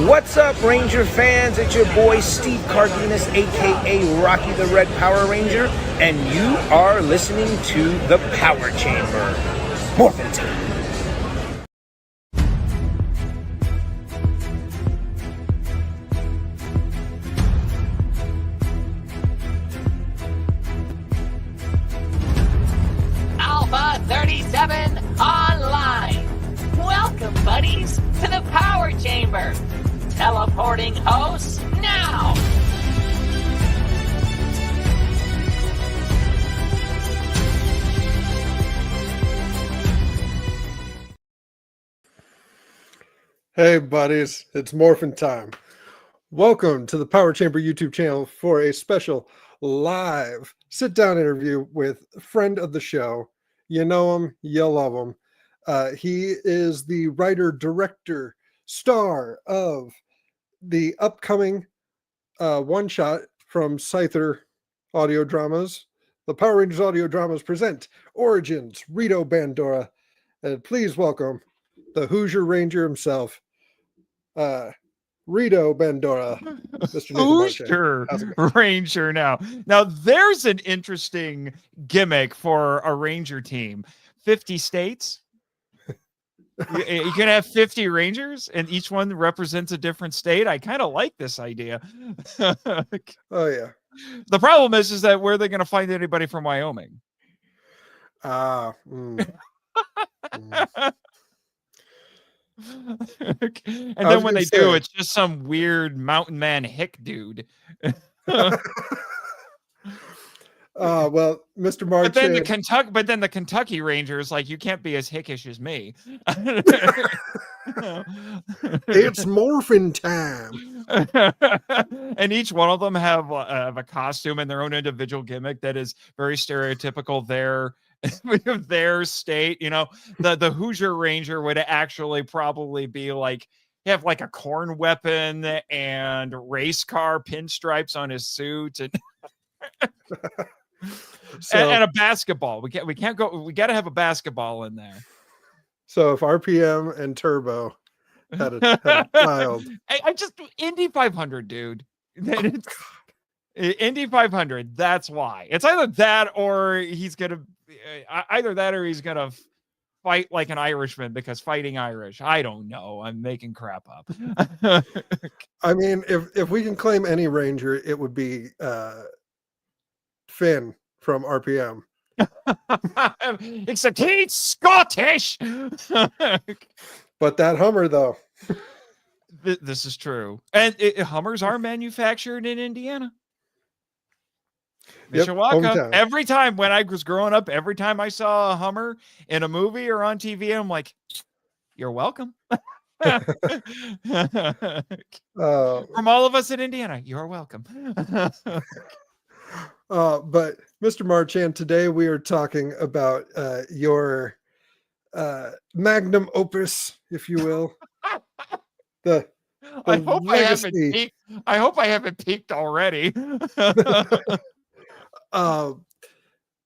What's up, Ranger fans? It's your boy Steve Cardenas, aka Rocky the Red Power Ranger, and you are listening to the Power Chamber. Morphin' time. Alpha 37 online. Welcome, buddies, to the Power Chamber. Teleporting hosts now. Hey buddies, it's Morphin' time. Welcome to the Power Chamber YouTube channel for a special live sit-down interview with a friend of the show. You know him, you love him. He is the writer, director, star of the upcoming one-shot from Scyther audio dramas. The Power Rangers audio dramas present Origins, Rito, Bandora. And please welcome the Hoosier Ranger himself, Rito, Bandora. Mr. Hoosier Ranger now. Now there's an interesting gimmick for a Ranger team. 50 states. You can have 50 Rangers and each one represents a different state. I kind of like this idea. Oh yeah. The problem is that where are they going to find anybody from Wyoming? And then when they do, it's just some weird mountain man hick dude. Well, Mr. Marchand. But then the Kentucky Rangers, like, you can't be as hickish as me. It's morphin' time. And each one of them have a costume and their own individual gimmick that is very stereotypical their state. You know, the Hoosier Ranger would actually probably be like, have like a corn weapon and race car pinstripes on his suit and and a basketball. We can't go. We got to have a basketball in there. So if RPM and Turbo had a child, I just Indy 500, dude. Indy 500. That's why. It's either that or he's gonna fight like an Irishman because fighting Irish. I don't know. I'm making crap up. I mean, if we can claim any Ranger, it would be Finn from RPM. Except he's Scottish. But that Hummer, though. This is true. And Hummers are manufactured in Indiana. Mishawaka. Every time when I was growing up, every time I saw a Hummer in a movie or on TV, I'm like, you're welcome. From all of us in Indiana, you're welcome. But Mr. Marchand, today we are talking about your magnum opus, if you will. I hope I haven't peaked already.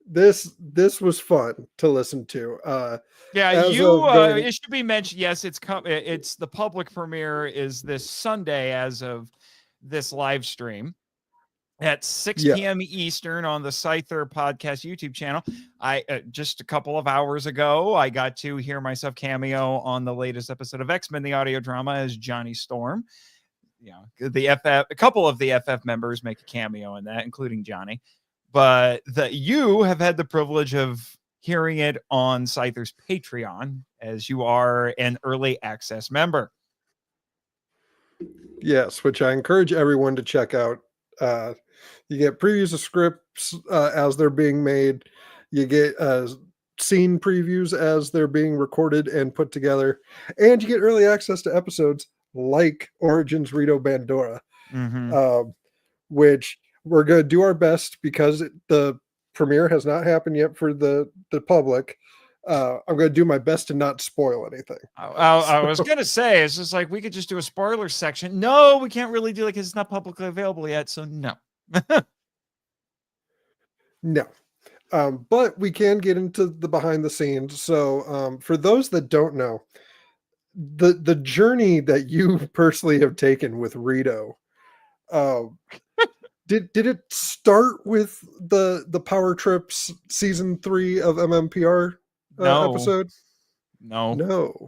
This was fun to listen to. It should be mentioned. Yes, it's the public premiere is this Sunday as of this live stream at 6 p.m. Eastern on the Scyther podcast YouTube channel. I just a couple of hours ago, I got to hear myself cameo on the latest episode of X-Men, the audio drama, as Johnny Storm. You know, a couple of the FF members make a cameo in that, including Johnny. But you have had the privilege of hearing it on Scyther's Patreon, as you are an early access member. Yes, which I encourage everyone to check out. You get previews of scripts as they're being made. You get scene previews as they're being recorded and put together. And you get early access to episodes like Origins, Rito, Bandora, which we're going to do our best because the premiere has not happened yet for the public. I'm going to do my best to not spoil anything. I was going to say, it's just like, we could just do a spoiler section. No, we can't really do it because it's not publicly available yet. So no. No. But we can get into the behind the scenes. So for those that don't know, the journey that you personally have taken with Rito, did it start with the Power Trips season 3 of MMPR episode? No.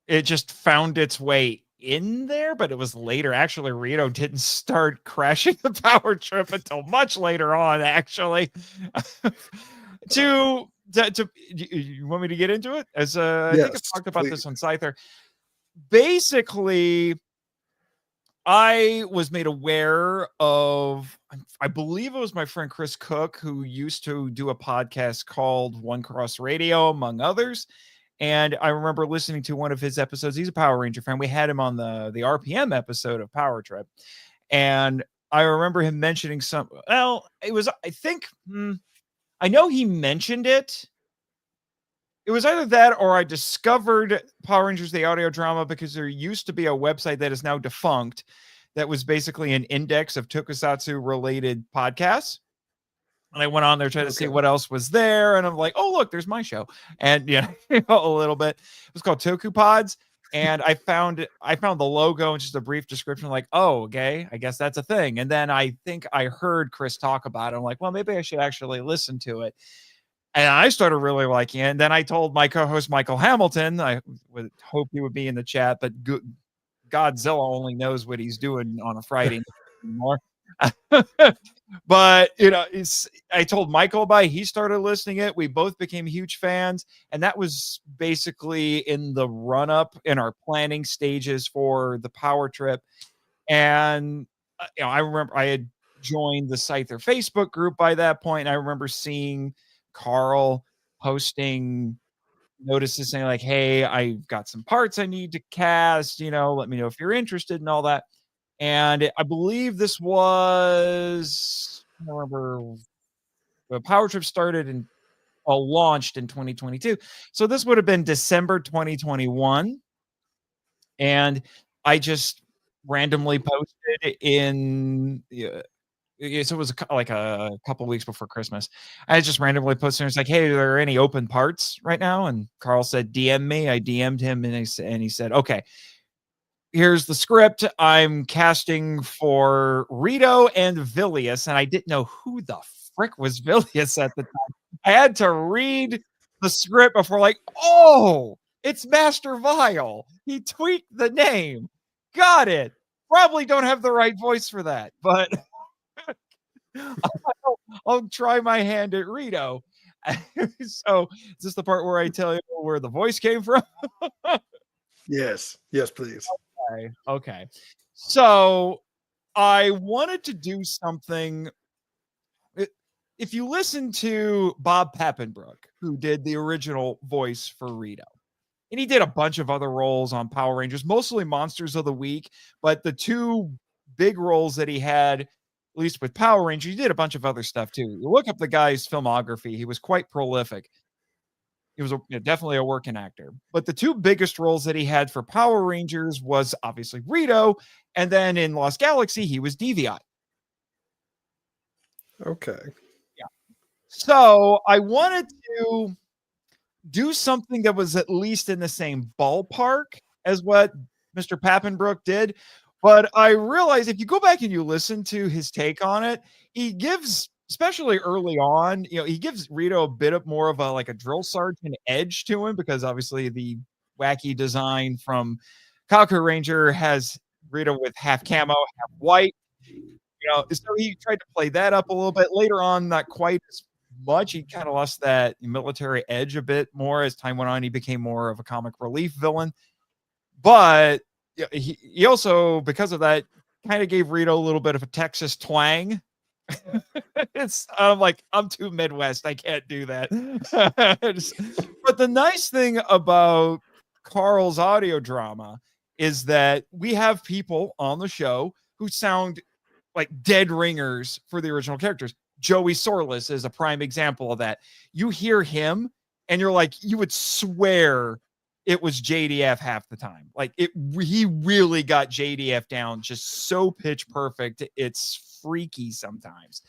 It just found its way in there, but it was later. Actually, Rito didn't start crashing the Power Trip until much later on, actually. You want me to get into it? As I think I've talked about this on Scyther. Basically, I was made aware of, I believe it was my friend Chris Cook, who used to do a podcast called One Cross Radio, among others. And I remember listening to one of his episodes. He's a Power Ranger fan. We had him on the RPM episode of Power Trip. And I remember him mentioning it was, I know he mentioned it. It was either that or I discovered Power Rangers, the audio drama, because there used to be a website that is now defunct that was basically an index of tokusatsu related podcasts. And I went on there trying to see what else was there. And I'm like, oh, look, there's my show. And a little bit. It was called Toku Pods. And I found the logo and just a brief description, like, oh, okay, I guess that's a thing. And then I think I heard Chris talk about it. I'm like, well, maybe I should actually listen to it. And I started really liking it. And then I told my co-host, Michael Hamilton, I would hope he would be in the chat, but Godzilla only knows what he's doing on a Friday night anymore. But I told Michael about it. He started listening it. We both became huge fans, and that was basically in the run-up in our planning stages for the Power Trip. And I remember I had joined the Scyther Facebook group by that point, and I remember seeing Carl posting notices saying like, hey, I've got some parts I need to cast, let me know if you're interested and all that. And I believe this was, I remember the Power Trip started and launched in 2022. So this would have been December 2021. And I just randomly posted so it was like a couple weeks before Christmas. I just randomly posted, it's like, hey, are there any open parts right now? And Carl said, DM me. I DM'd him and he said, okay, here's the script. I'm casting for Rito and Vilius. And I didn't know who the frick was Vilius at the time. I had to read the script before, like, oh, it's Master Vile. He tweaked the name. Got it. Probably don't have the right voice for that, but I'll try my hand at Rito. So is this the part where I tell you where the voice came from? Yes, please. Okay. So I wanted to do something. If you listen to Bob Pappenbrook, who did the original voice for Rito, and he did a bunch of other roles on Power Rangers, mostly Monsters of the Week, but the two big roles that he had, at least with Power Rangers, he did a bunch of other stuff too. You look up the guy's filmography, he was quite prolific. He was definitely a working actor. But the two biggest roles that he had for Power Rangers was obviously Rito, and then in Lost Galaxy, he was Deviant. Okay. Yeah. So I wanted to do something that was at least in the same ballpark as what Mr. Pappenbrook did. But I realized if you go back and you listen to his take on it, he gives, especially early on, he gives Rito a bit more of a drill sergeant edge to him, because obviously the wacky design from Kaku Ranger has Rito with half camo, half white. So he tried to play that up a little bit. Later on, not quite as much. He kind of lost that military edge a bit more as time went on. He became more of a comic relief villain. But he also, because of that, kind of gave Rito a little bit of a Texas twang. I'm too Midwest. I can't do that. But the nice thing about Carl's audio drama is that we have people on the show who sound like dead ringers for the original characters. Joey Sorless is a prime example of that. You hear him and you're like, you would swear it was JDF half the time. He really got JDF down just so pitch perfect. It's freaky sometimes.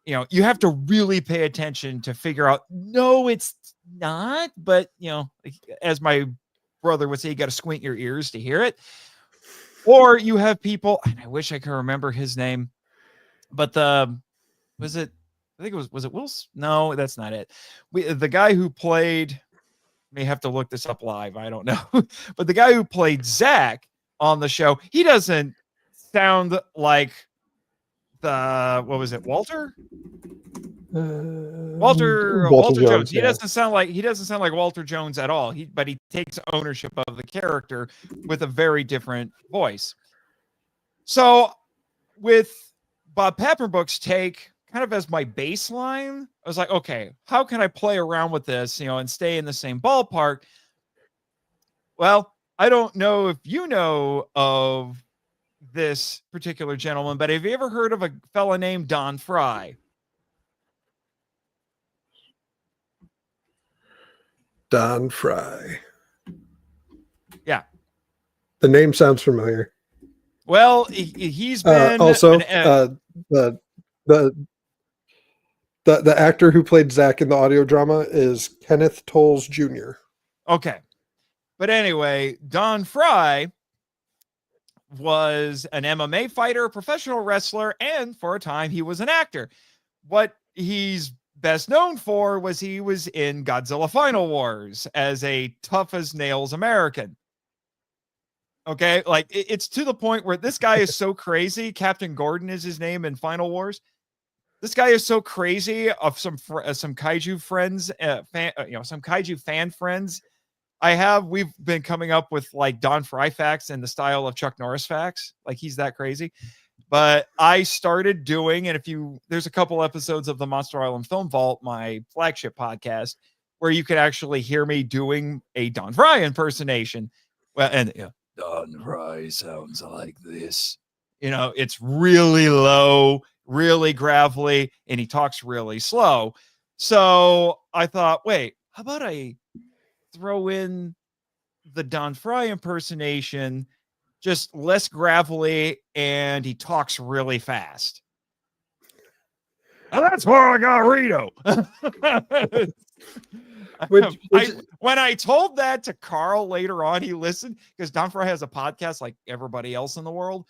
You have to really pay attention to figure out, no, it's not. But, as my brother would say, you got to squint your ears to hear it. Or you have people, and I wish I could remember his name, but I think it was it Wilson? No, that's not it. The guy who played, may have to look this up live. I don't know. But the guy who played Zach on the show, he doesn't sound like Walter? Walter Jones. He doesn't sound like Walter Jones at all. But he takes ownership of the character with a very different voice. So with Bob Pepperbrook's take kind of as my baseline, I was like, okay, how can I play around with this, and stay in the same ballpark? Well, I don't know if you know of this particular gentleman, but have you ever heard of a fella named Don Fry? Don Fry. Yeah. The name sounds familiar. Well, he's been also the actor who played Zach in the audio drama is Kenneth Tolles Jr. Okay. But anyway, Don Fry was an MMA fighter, a professional wrestler, and for a time he was an actor. What he's best known for was he was in Godzilla Final Wars as a tough as nails American. Okay, like it's to the point where this guy is so crazy. Captain Gordon is his name in Final Wars. This guy is so crazy. Of some kaiju friends, some kaiju fan friends we've been coming up with like Don Fry facts in the style of Chuck Norris facts. Like he's that crazy. But I started doing, and there's a couple episodes of the Monster Island Film Vault, my flagship podcast, where you can actually hear me doing a Don Fry impersonation. Well, and Don Fry sounds like this. It's really low, really gravelly, and he talks really slow. So I thought, wait, how about I throw in the Don Fry impersonation, just less gravelly, and he talks really fast. And that's where I got Rito. When I told that to Carl later on, he listened, because Don Fry has a podcast like everybody else in the world.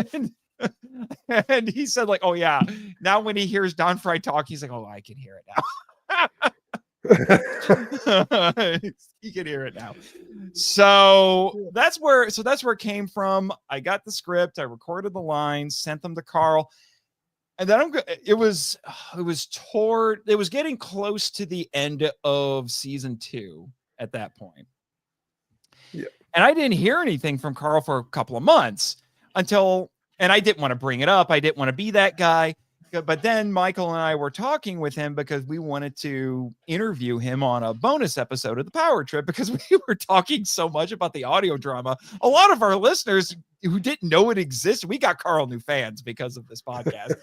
And he said, like, oh yeah, now when he hears Don Fry talk, he's like, oh, I can hear it now. He can hear it now. So that's where it came from. I got the script, I recorded the lines, sent them to Carl, and then it was getting close to the end of season 2 at that point. Yeah. And I didn't hear anything from Carl for a couple of months and I didn't want to bring it up. I didn't want to be that guy. But then Michael and I were talking with him because we wanted to interview him on a bonus episode of the Power Trip, because we were talking so much about the audio drama. A lot of our listeners who didn't know it existed, we got Carl new fans because of this podcast.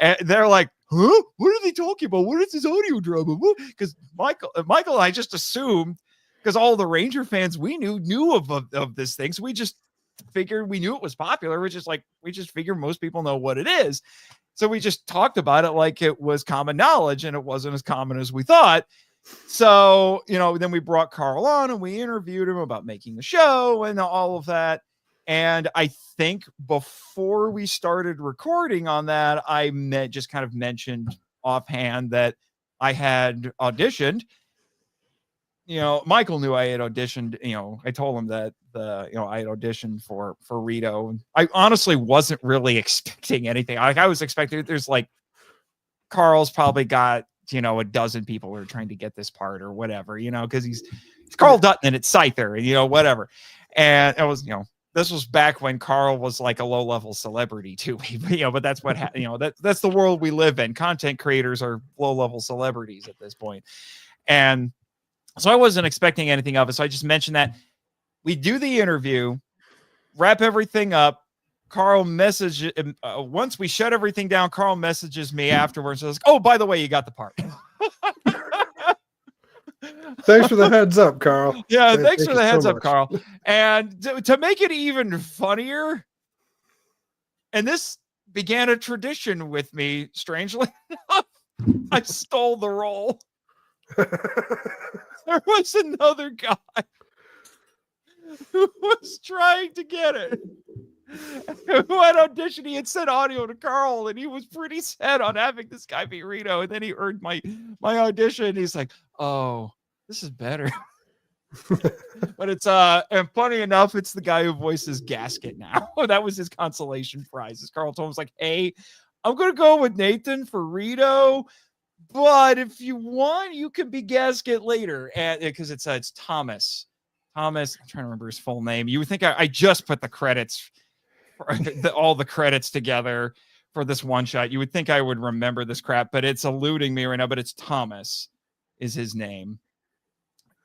And they're like, huh? What are they talking about? What is this audio drama? Because Michael and I just assumed, because all the Ranger fans we knew of this thing. So we just figured we knew it was popular. We just figured most people know what it is. So we just talked about it like it was common knowledge, and it wasn't as common as we thought. So, then we brought Carl on and we interviewed him about making the show and all of that. And I think before we started recording on that, I just kind of mentioned offhand that I had auditioned. Michael knew I had auditioned. I told him that I had auditioned for Rito. And I honestly wasn't really expecting anything. I was expecting there's like Carl's probably got a dozen people who are trying to get this part or whatever, because he's Carl Dutton and it's Scyther and whatever. And it was this was back when Carl was like a low-level celebrity too, but that's what that's the world we live in. Content creators are low-level celebrities at this point. And so I wasn't expecting anything of it. So I just mentioned that we do the interview, wrap everything up. Carl messages, once we shut everything down, Carl messages me afterwards. I was like, oh, by the way, you got the part. Thanks for the heads up, Carl. Yeah, thanks for the heads up, Carl. And to make it even funnier, and this began a tradition with me, strangely enough, I stole the role. There was another guy who was trying to get it. Who had auditioned, he had sent audio to Carl, and he was pretty set on having this guy be Rito. And then he heard my audition, and he's like, "Oh, this is better." But it's and funny enough, it's the guy who voices Gasket now. That was his consolation prize. As Carl told him, was like, "Hey, I'm gonna go with Nathan for Rito, but if you want, you can be Gasket later." And because it's Thomas. Thomas, I'm trying to remember his full name. You would think I just put the credits, all the credits together for this one shot. You would think I would remember this crap, but it's eluding me right now. But it's Thomas is his name.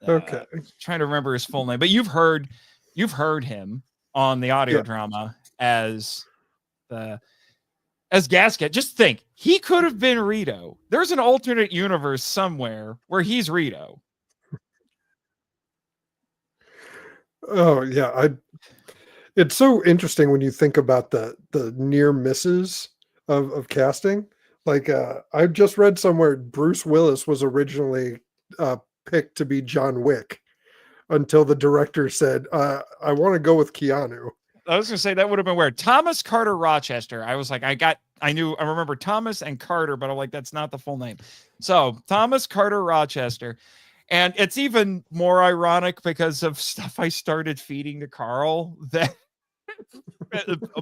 Okay. Trying to remember his full name, but you've heard him on the audio drama as Gasket. Just think, he could have been Rito. There's an alternate universe somewhere where he's Rito. Oh yeah, it's so interesting when you think about the near misses of casting. Like I just read somewhere Bruce Willis was originally picked to be John Wick until the director said, I want to go with Keanu. I was gonna say that would have been weird. Thomas Carter Rochester. I was like, I remember Thomas and Carter, but I'm like, that's not the full name. So Thomas Carter Rochester. And it's even more ironic because of stuff I started feeding to Carl that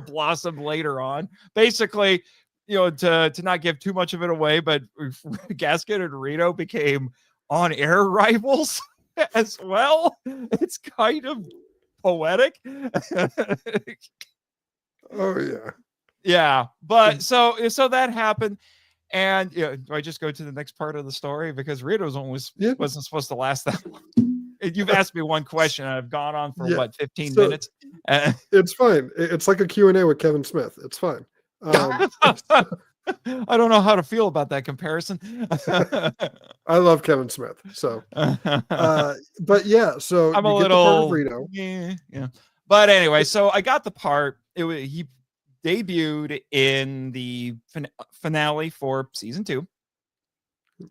blossomed later on. Basically, to not give too much of it away, but Gasket and Rito became on-air rivals as well. It's kind of poetic. Oh yeah. Yeah. But so that happened. And do I just go to the next part of the story? Because Rito's wasn't supposed to last that long. You've asked me one question, and I've gone on for 15 minutes. It's fine. It's like a Q&A with Kevin Smith. It's fine. I don't know how to feel about that comparison. I love Kevin Smith. So, but yeah, so I'm you a get little the part of Rito. Yeah. But anyway, so I got the part. He debuted in the finale for season 2.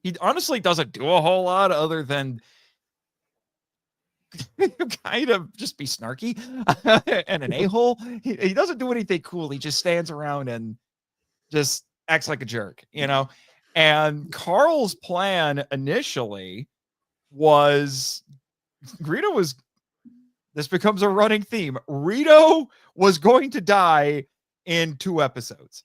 He honestly doesn't do a whole lot other than kind of just be snarky and an a-hole. He doesn't do anything cool. He just stands around and just acts like a jerk, And Carl's plan initially was this becomes a running theme. Rito was going to die in 2 episodes.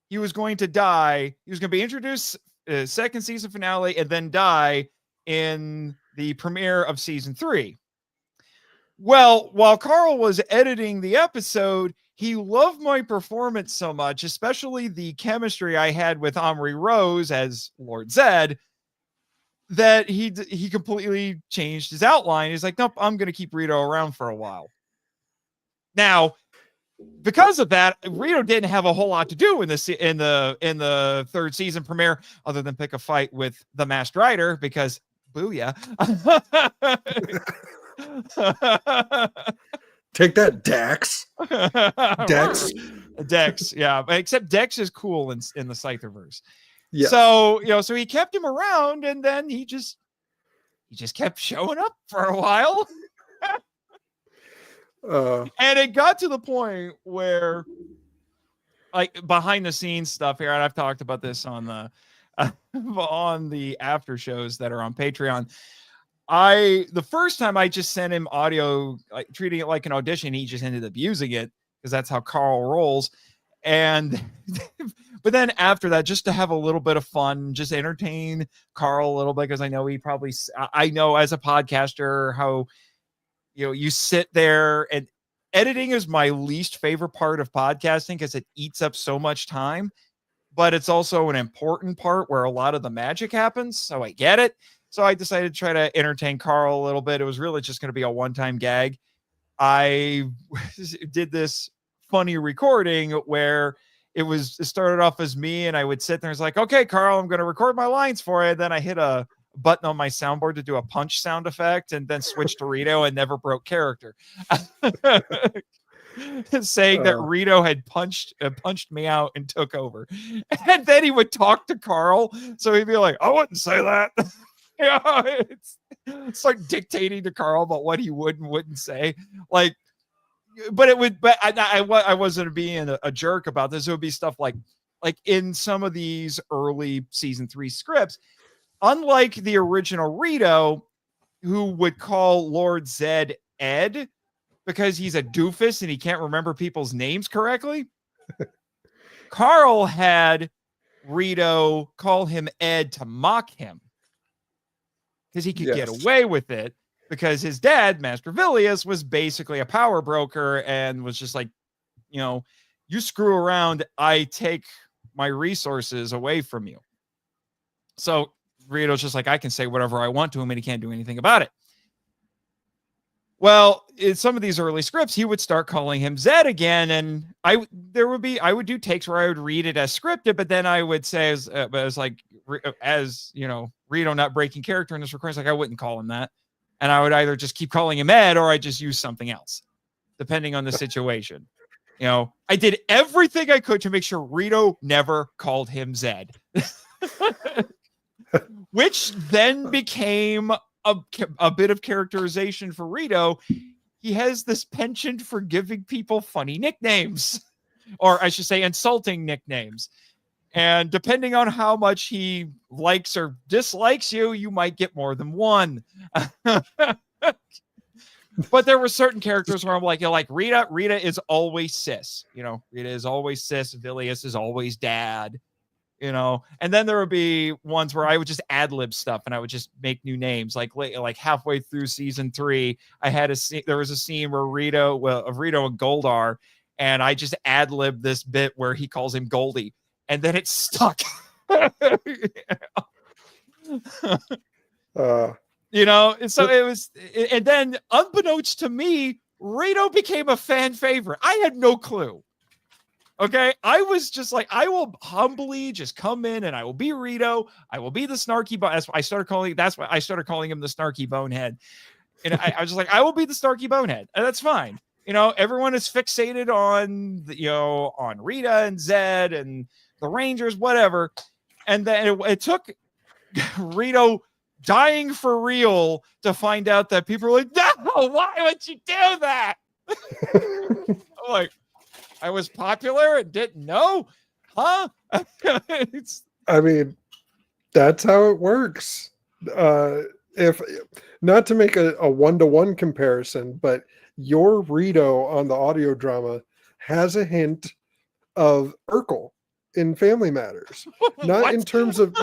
He was going to die. He was going to be introduced second season finale and then die in the premiere of season 3. Well, while Carl was editing the episode, he loved my performance so much, especially the chemistry I had with Omri Rose as Lord Zed, that he completely changed his outline. He's like, nope, I'm going to keep Rito around for a while. Now, because of that, Rito didn't have a whole lot to do in the 3rd season premiere other than pick a fight with the Masked Rider, because booyah. Take that, Dax. Dex, yeah. Except Dex is cool in the Scytherverse. Yeah. So he kept him around, and then he just kept showing up for a while. And it got to the point where, like, behind the scenes stuff here, and I've talked about this on the after shows that are on Patreon. The first time I just sent him audio, like treating it like an audition, he just ended up using it because that's how Carl rolls. And but then after that, just to have a little bit of fun, just entertain Carl a little bit, because I know I know as a podcaster how you sit there, and editing is my least favorite part of podcasting because it eats up so much time, but it's also an important part where a lot of the magic happens. So I get it. So I decided to try to entertain Carl a little bit. It was really just going to be a one-time gag. I did this funny recording where it started off as me, and I would sit there and it's like, okay, Carl, I'm going to record my lines for you. Then I hit a button on my soundboard to do a punch sound effect, and then switched to Rito and never broke character. Saying that Rito had punched me out and took over. And then he would talk to Carl. So he'd be like, I wouldn't say that. Start dictating to Carl about what he would and wouldn't say. Like, but I wasn't being a jerk about this. It would be stuff like in some of these early season 3 scripts, unlike the original Rito, who would call Lord Zed Ed because he's a doofus and he can't remember people's names correctly. Carl had Rito call him Ed to mock him because he could get away with it, because his dad, Master Vilius, was basically a power broker and was just like, you screw around, I take my resources away from you. So Rito's just like, I can say whatever I want to him and he can't do anything about it. Well, in some of these early scripts, he would start calling him Zed again, and I would do takes where I would read it as scripted, but then I would say as Rito not breaking character in this recording, like I wouldn't call him that, and I would either just keep calling him Ed or I just use something else, depending on the situation. I did everything I could to make sure Rito never called him Zed, which then became a bit of characterization for Rito. He has this penchant for giving people funny nicknames, or I should say insulting nicknames. And depending on how much he likes or dislikes you, you might get more than one. But there were certain characters where I'm like, Rita is always sis. Rita is always sis. Vilius is always dad. And then there would be ones where I would just ad-lib stuff and I would just make new names. Like halfway through season 3, there was a scene where Rito and Goldar, and I just ad-libbed this bit where he calls him Goldie, and then it stuck. And so it was, and then unbeknownst to me, Rito became a fan favorite. I had no clue. Okay, I was just like, I will humbly just come in and I will be Rito. I will be the snarky, but that's why I started calling him the snarky bonehead. And I was just like, I will be the snarky bonehead, and that's fine. Everyone is fixated on on Rita and Zed and the Rangers, whatever. And then it took Rito dying for real to find out that people were like, no, why would you do that? I'm like, I was popular and didn't know, huh? I mean, that's how it works. If not to make a one-to-one comparison, but your Rito on the audio drama has a hint of Urkel in Family Matters. Not in terms of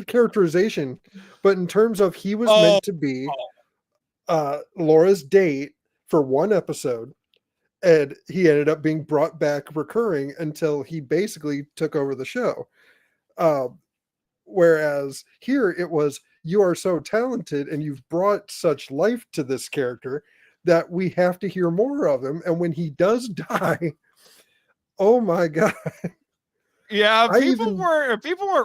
characterization, but in terms of he was meant to be Laura's date for one episode. And he ended up being brought back recurring until he basically took over the show. Whereas here it was, you are so talented and you've brought such life to this character that we have to hear more of him. And when he does die, oh my God. Yeah, people weren't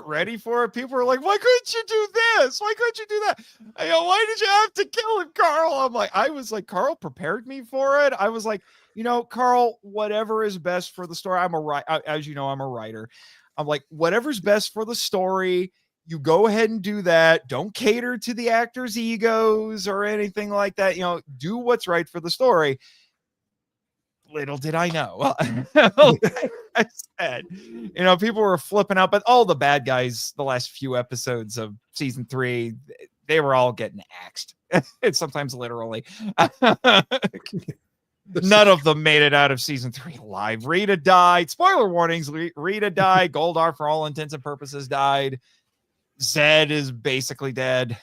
ready for it. People were like, why couldn't you do this? Why couldn't you do that? Why did you have to kill him, Carl? I was like, Carl prepared me for it. I was like, Carl, whatever is best for the story. As you know, I'm a writer. I'm like, whatever's best for the story, you go ahead and do that. Don't cater to the actors' egos or anything like that. Do what's right for the story. Little did I know. I said, people were flipping out, but all the bad guys, the last few episodes of season 3, they were all getting axed. It's sometimes literally. None of them made it out of season 3 alive. Rita died. Spoiler warnings. Rita died. Goldar, for all intents and purposes, died. Zed is basically dead.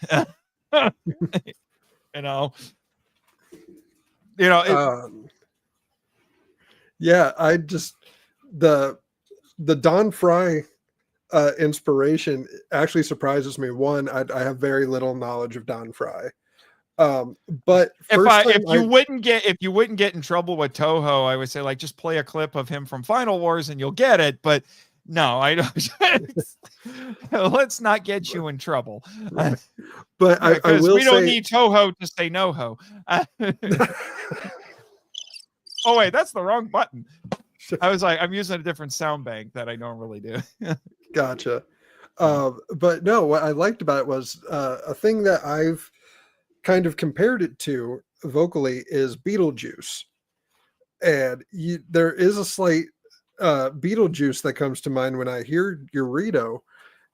Yeah, I just the Don Fry inspiration actually surprises me. One, I have very little knowledge of Don Fry. But if you wouldn't get in trouble with Toho, I would say just play a clip of him from Final Wars and you'll get it. But no, I don't. Let's not get you in trouble. But I will we don't need Toho to say no ho. Oh wait, that's the wrong button. I was like, I'm using a different sound bank that I normally do. Gotcha. But no, what I liked about it was a thing that I've kind of compared it to vocally is Beetlejuice. And there is a slight Beetlejuice that comes to mind when I hear your Rito,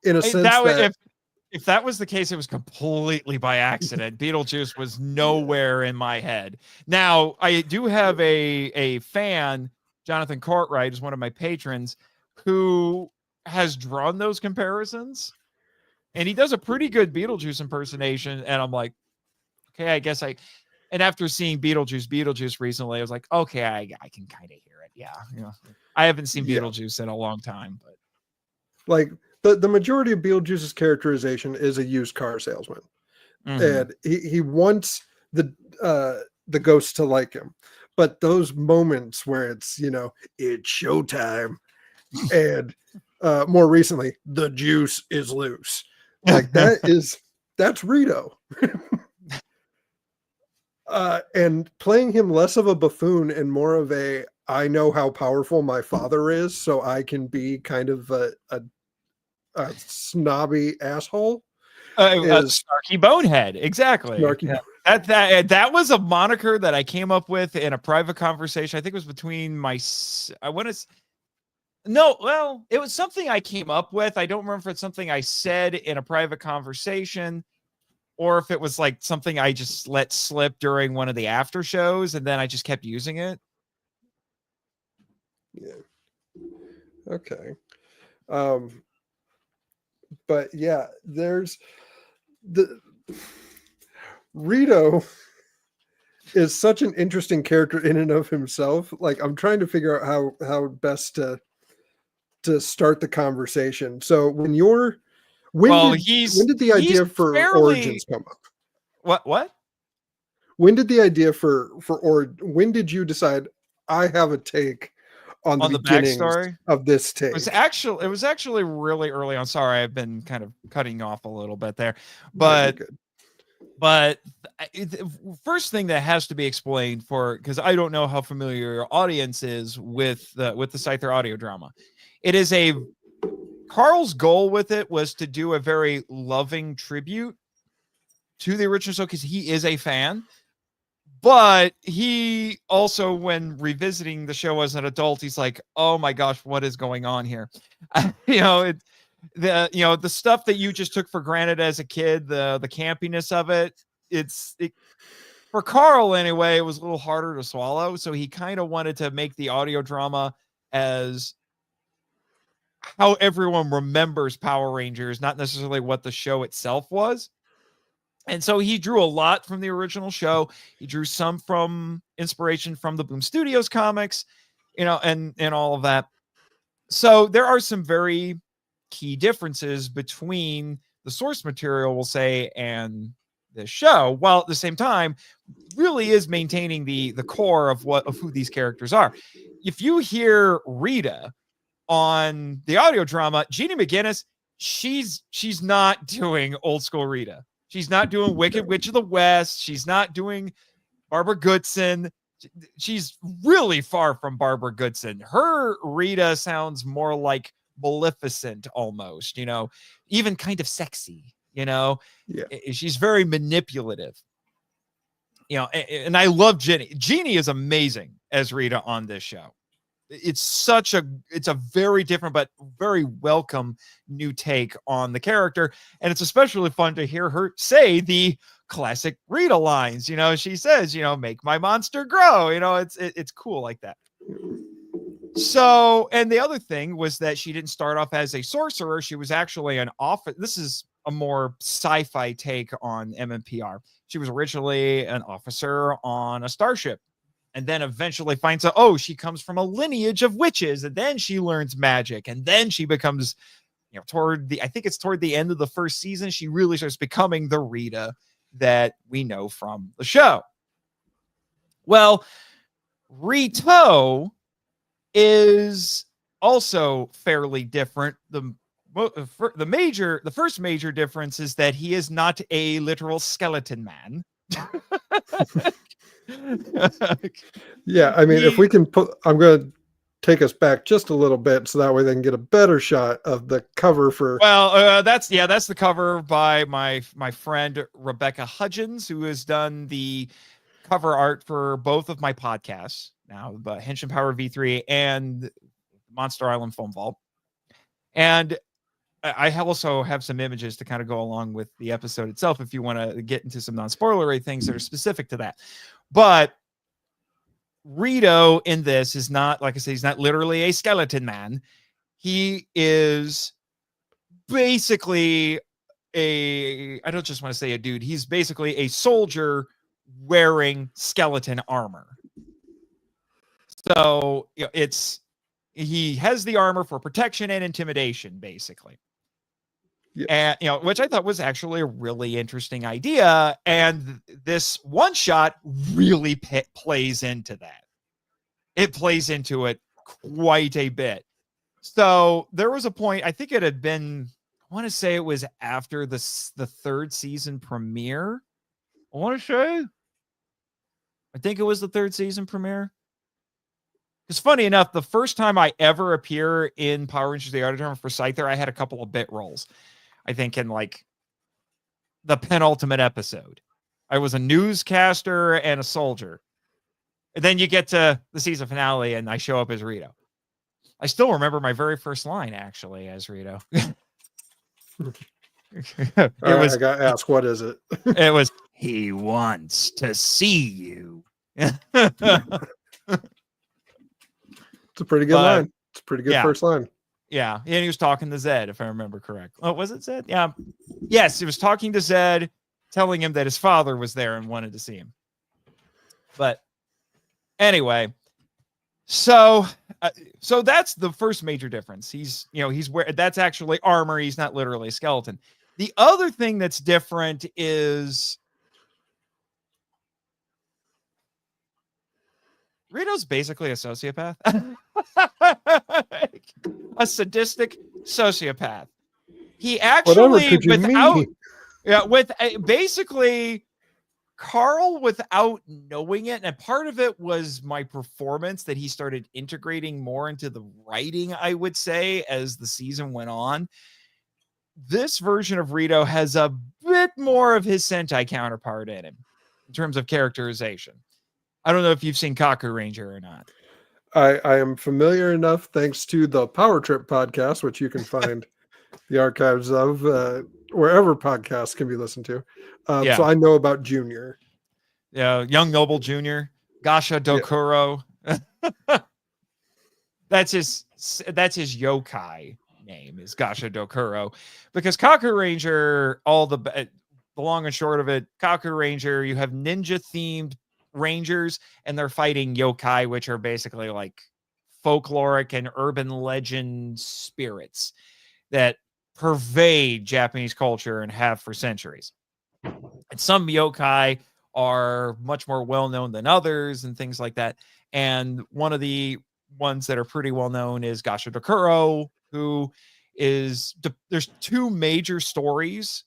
in a sense that if that was the case, it was completely by accident. Beetlejuice was nowhere in my head. Now, I do have a fan, Jonathan Courtwright, is one of my patrons, who has drawn those comparisons. And he does a pretty good Beetlejuice impersonation. And I'm like, okay, I guess and after seeing Beetlejuice recently, I was like, okay, I can kind of hear it. Yeah. You know, I haven't seen Beetlejuice in a long time, but like the majority of Beetlejuice's characterization is a used car salesman. And he wants the ghost to like him. But those moments where it's, it's showtime, and more recently, the juice is loose. Like that's Rito. And playing him less of a buffoon and more of I know how powerful my father is, so I can be kind of a snobby asshole. Snarky bonehead, exactly. Snarky. That was a moniker that I came up with in a private conversation. I think it was between it was something I came up with. I don't remember if it's something I said in a private conversation, or if it was like something I just let slip during one of the after shows, and then I just kept using it. Yeah. Okay. But yeah, there's Rito is such an interesting character in and of himself. Like, I'm trying to figure out how best to start the conversation. So when did the idea for Origins come up? What? When did the idea when did you decide I have a take on the backstory of this take? It was actually really early on. Sorry, I've been kind of cutting off a little bit there, but the first thing that has to be explained because I don't know how familiar your audience is with the Scyther audio drama. It is Carl's goal with it was to do a very loving tribute to the original show because he is a fan. But he also, when revisiting the show as an adult, he's like, "Oh my gosh, what is going on here?" The stuff that you just took for granted as a kid, the campiness of it. For Carl anyway, it was a little harder to swallow. So he kind of wanted to make the audio drama as how everyone remembers Power Rangers, not necessarily what the show itself was. And so he drew a lot from the original show. He drew some from inspiration from the Boom Studios comics, and all of that. So there are some very key differences between the source material, we'll say, and the show, while at the same time really is maintaining the core of who these characters are. If you hear Rita on the audio drama, Jeannie McGinnis, she's not doing old school Rita. She's not doing Wicked Witch of the West. She's not doing Barbara Goodson. She's really far from Barbara Goodson. Her Rita sounds more like Maleficent almost, even kind of sexy, Yeah. She's very manipulative, and I love Jeannie. Jeannie is amazing as Rita on this show. It's a very different but very welcome new take on the character, and it's especially fun to hear her say the classic Rita lines. She says, "Make my monster grow." It's cool like that. So, and the other thing was that she didn't start off as a sorcerer. She was actually an officer. This is a more sci-fi take on MMPR. She was originally an officer on a starship. And then eventually finds out, she comes from a lineage of witches. And then she learns magic. And then she becomes, toward the end of the first season, she really starts becoming the Rita that we know from the show. Well, Rito is also fairly different. The first major difference is that he is not a literal skeleton man. Yeah, I mean, if we can I'm going to take us back just a little bit so that way they can get a better shot of the cover for. Well, that's the cover by my friend Rebecca Hudgens, who has done the cover art for both of my podcasts now, the Henshin Power V3 and Monster Island Foam Vault. And I also have some images to kind of go along with the episode itself if you want to get into some non-spoilery things that are specific to that. But Rito in this is not, like I said, he's not literally a skeleton man. He is basically I don't just want to say a dude. He's basically a soldier wearing skeleton armor. So he has the armor for protection and intimidation, basically. Yeah. And which I thought was actually a really interesting idea. And this one shot really plays into that. It plays into it quite a bit. So there was a point, I think it had been, I want to say it was after the third season premiere. I think it was the third season premiere. It's funny enough, the first time I ever appear in Power Rangers the Art of Drama for Scyther, I had a couple of bit roles. I think in like the penultimate episode, I was a newscaster and a soldier. And then you get to the season finale and I show up as Rito. I still remember my very first line actually as Rito. I got to ask, what is it? It was, he wants to see you. It's a pretty good line. It's a pretty good first line. Yeah. And he was talking to Zed, if I remember correctly. Oh, was it Zed? Yeah. Yes, he was talking to Zed, telling him that his father was there and wanted to see him. But anyway, so that's the first major difference. He's that's actually armor. He's not literally a skeleton. The other thing that's different is Rito's basically a sociopath. A sadistic sociopath. He actually, basically Carl without knowing it, and part of it was my performance that he started integrating more into the writing, I would say, as the season went on. This version of Rito has a bit more of his Sentai counterpart in him in terms of characterization. I don't know if you've seen Kaku Ranger or not. I am familiar enough thanks to the Power Trip podcast, which you can find the archives of wherever podcasts can be listened to. So I know about Junior. Yeah, Young Noble Junior, Gasha Dokuro. Yeah. That's his yokai name is Gasha Dokuro, because Kaku Ranger, the long and short of it, Kaku Ranger, you have ninja themed Rangers and they're fighting yokai, which are basically like folkloric and urban legend spirits that pervade Japanese culture and have for centuries. And some yokai are much more well-known than others and things like that. And one of the ones that are pretty well-known is Gasha Dokuro, who is, there's two major stories,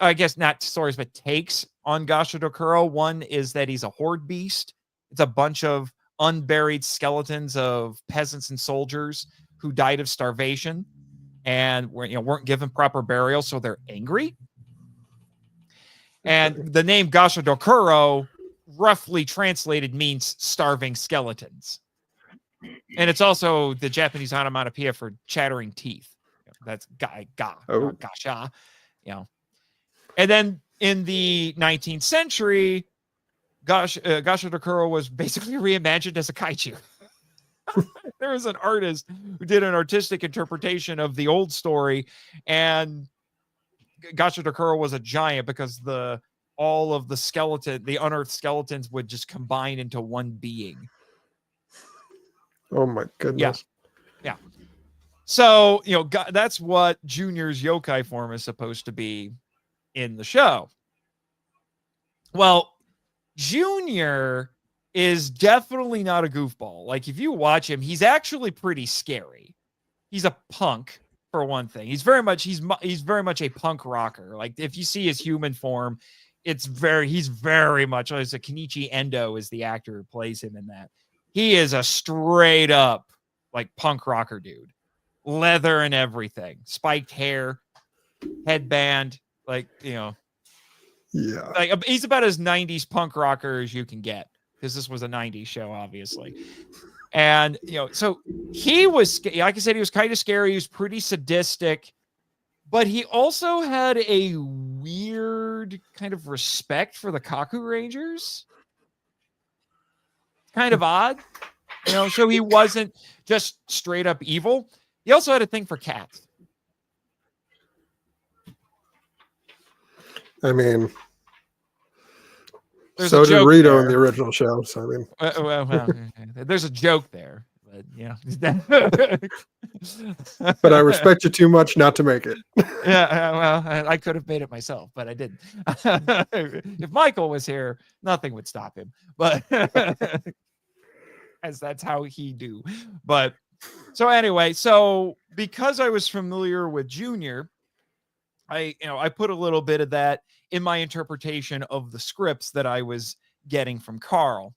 I guess not stories, but takes on Gasha Dokuro. One is that he's a horde beast. It's a bunch of unburied skeletons of peasants and soldiers who died of starvation and weren't given proper burial, so they're angry. And the name Gasha Dokuro, roughly translated, means starving skeletons. And it's also the Japanese onomatopoeia for chattering teeth. That's gasha, And then in the 19th century, Gasha Dokuro was basically reimagined as a kaiju. There was an artist who did an artistic interpretation of the old story, and Gasha Dokuro was a giant because all of the unearthed skeletons would just combine into one being. Oh my goodness. Yeah. So, that's what Junior's yokai form is supposed to be in the show. Well, Junior is definitely not a goofball. Like, if you watch him, he's actually pretty scary. He's a punk, for one thing. He's very much a punk rocker. Like, if you see his human form, he's very much, Kenichi Endo is the actor who plays him in that. He is a straight up like punk rocker dude, leather and everything, spiked hair, headband, like, Yeah. like he's about as 90s punk rocker as you can get, because this was a 90s show, obviously. And, so he was, like I said, he was kind of scary. He was pretty sadistic, but he also had a weird kind of respect for the Kaku Rangers. Kind of odd, so he wasn't just straight up evil. He also had a thing for cats. I mean, there's so a did joke Rito there in the original show. So I mean, well, there's a joke there, but but I respect you too much not to make it. well, I could have made it myself, but I didn't. If Michael was here, nothing would stop him. But as that's how he do. But so anyway, so because I was familiar with Junior, I put a little bit of that in my interpretation of the scripts that I was getting from Carl.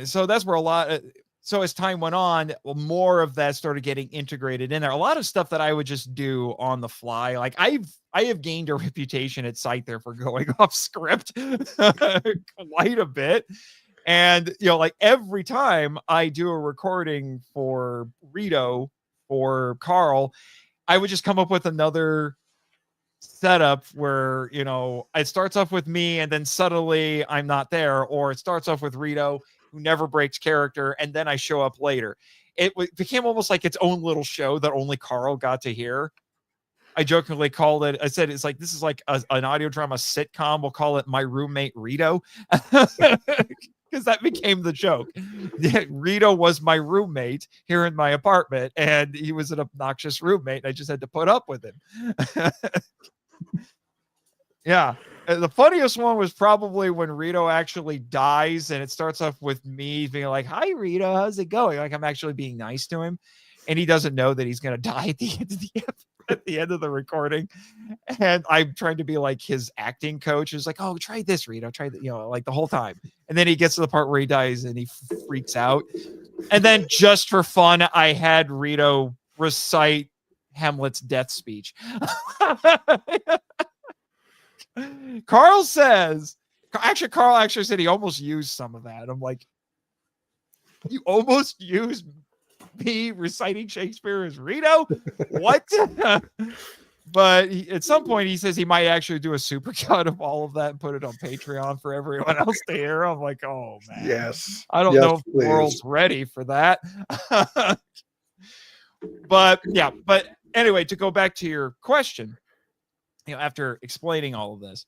So that's where so as time went on, more of that started getting integrated in there. A lot of stuff that I would just do on the fly. Like I have gained a reputation at Scyther for going off script quite a bit. And, like every time I do a recording for Rito or Carl, I would just come up with another setup where, it starts off with me and then suddenly I'm not there, or it starts off with Rito, who never breaks character, and then I show up later. It became almost like its own little show that only Carl got to hear. I jokingly called it, I said, it's like, this is like an audio drama sitcom. We'll call it My Roommate Rito. Because that became the joke. Rito was my roommate here in my apartment, and he was an obnoxious roommate, and I just had to put up with him. Yeah. The funniest one was probably when Rito actually dies, and it starts off with me being like, "Hi, Rito, how's it going?" Like I'm actually being nice to him, and he doesn't know that he's going to die at the end of the end of the recording. And I'm trying to be like his acting coach, who's like, "Oh, try this, Rito, try that," like the whole time. And then he gets to the part where he dies and he freaks out. And then just for fun, I had Rito recite Hamlet's death speech. Carl actually said he almost used some of that. I'm like, you almost used me reciting Shakespeare as Rito? What? But at some point he says he might actually do a supercut of all of that and put it on Patreon for everyone else to hear. I'm like, oh man, yes, I don't know if the world's ready for that. But anyway, to go back to your question, after explaining all of this,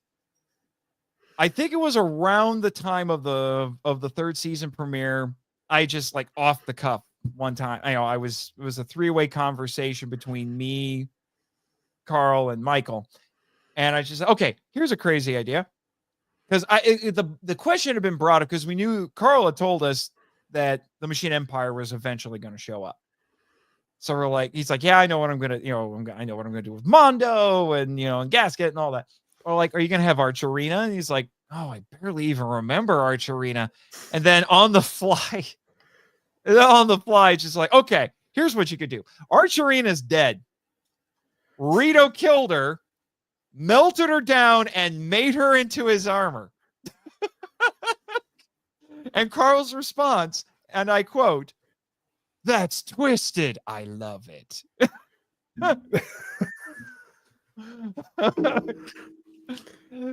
I think it was around the time of the third season premiere. I just like off the cuff one time, it was a three-way conversation between me, Carl, and Michael. And I just said, okay, here's a crazy idea. Because the question had been brought up because we knew Carl had told us that the Machine Empire was eventually going to show up. So we're like, he's like, yeah, I know what I'm gonna, I know what I'm gonna do with Mondo and and Gasket and all that. Or like, are you gonna have Arch Arena? And he's like, oh, I barely even remember Arch Arena. And then on the fly, it's just like, okay, here's what you could do. Arch Arena's dead. Rito killed her, melted her down, and made her into his armor. And Carl's response, and I quote, "That's twisted. I love it."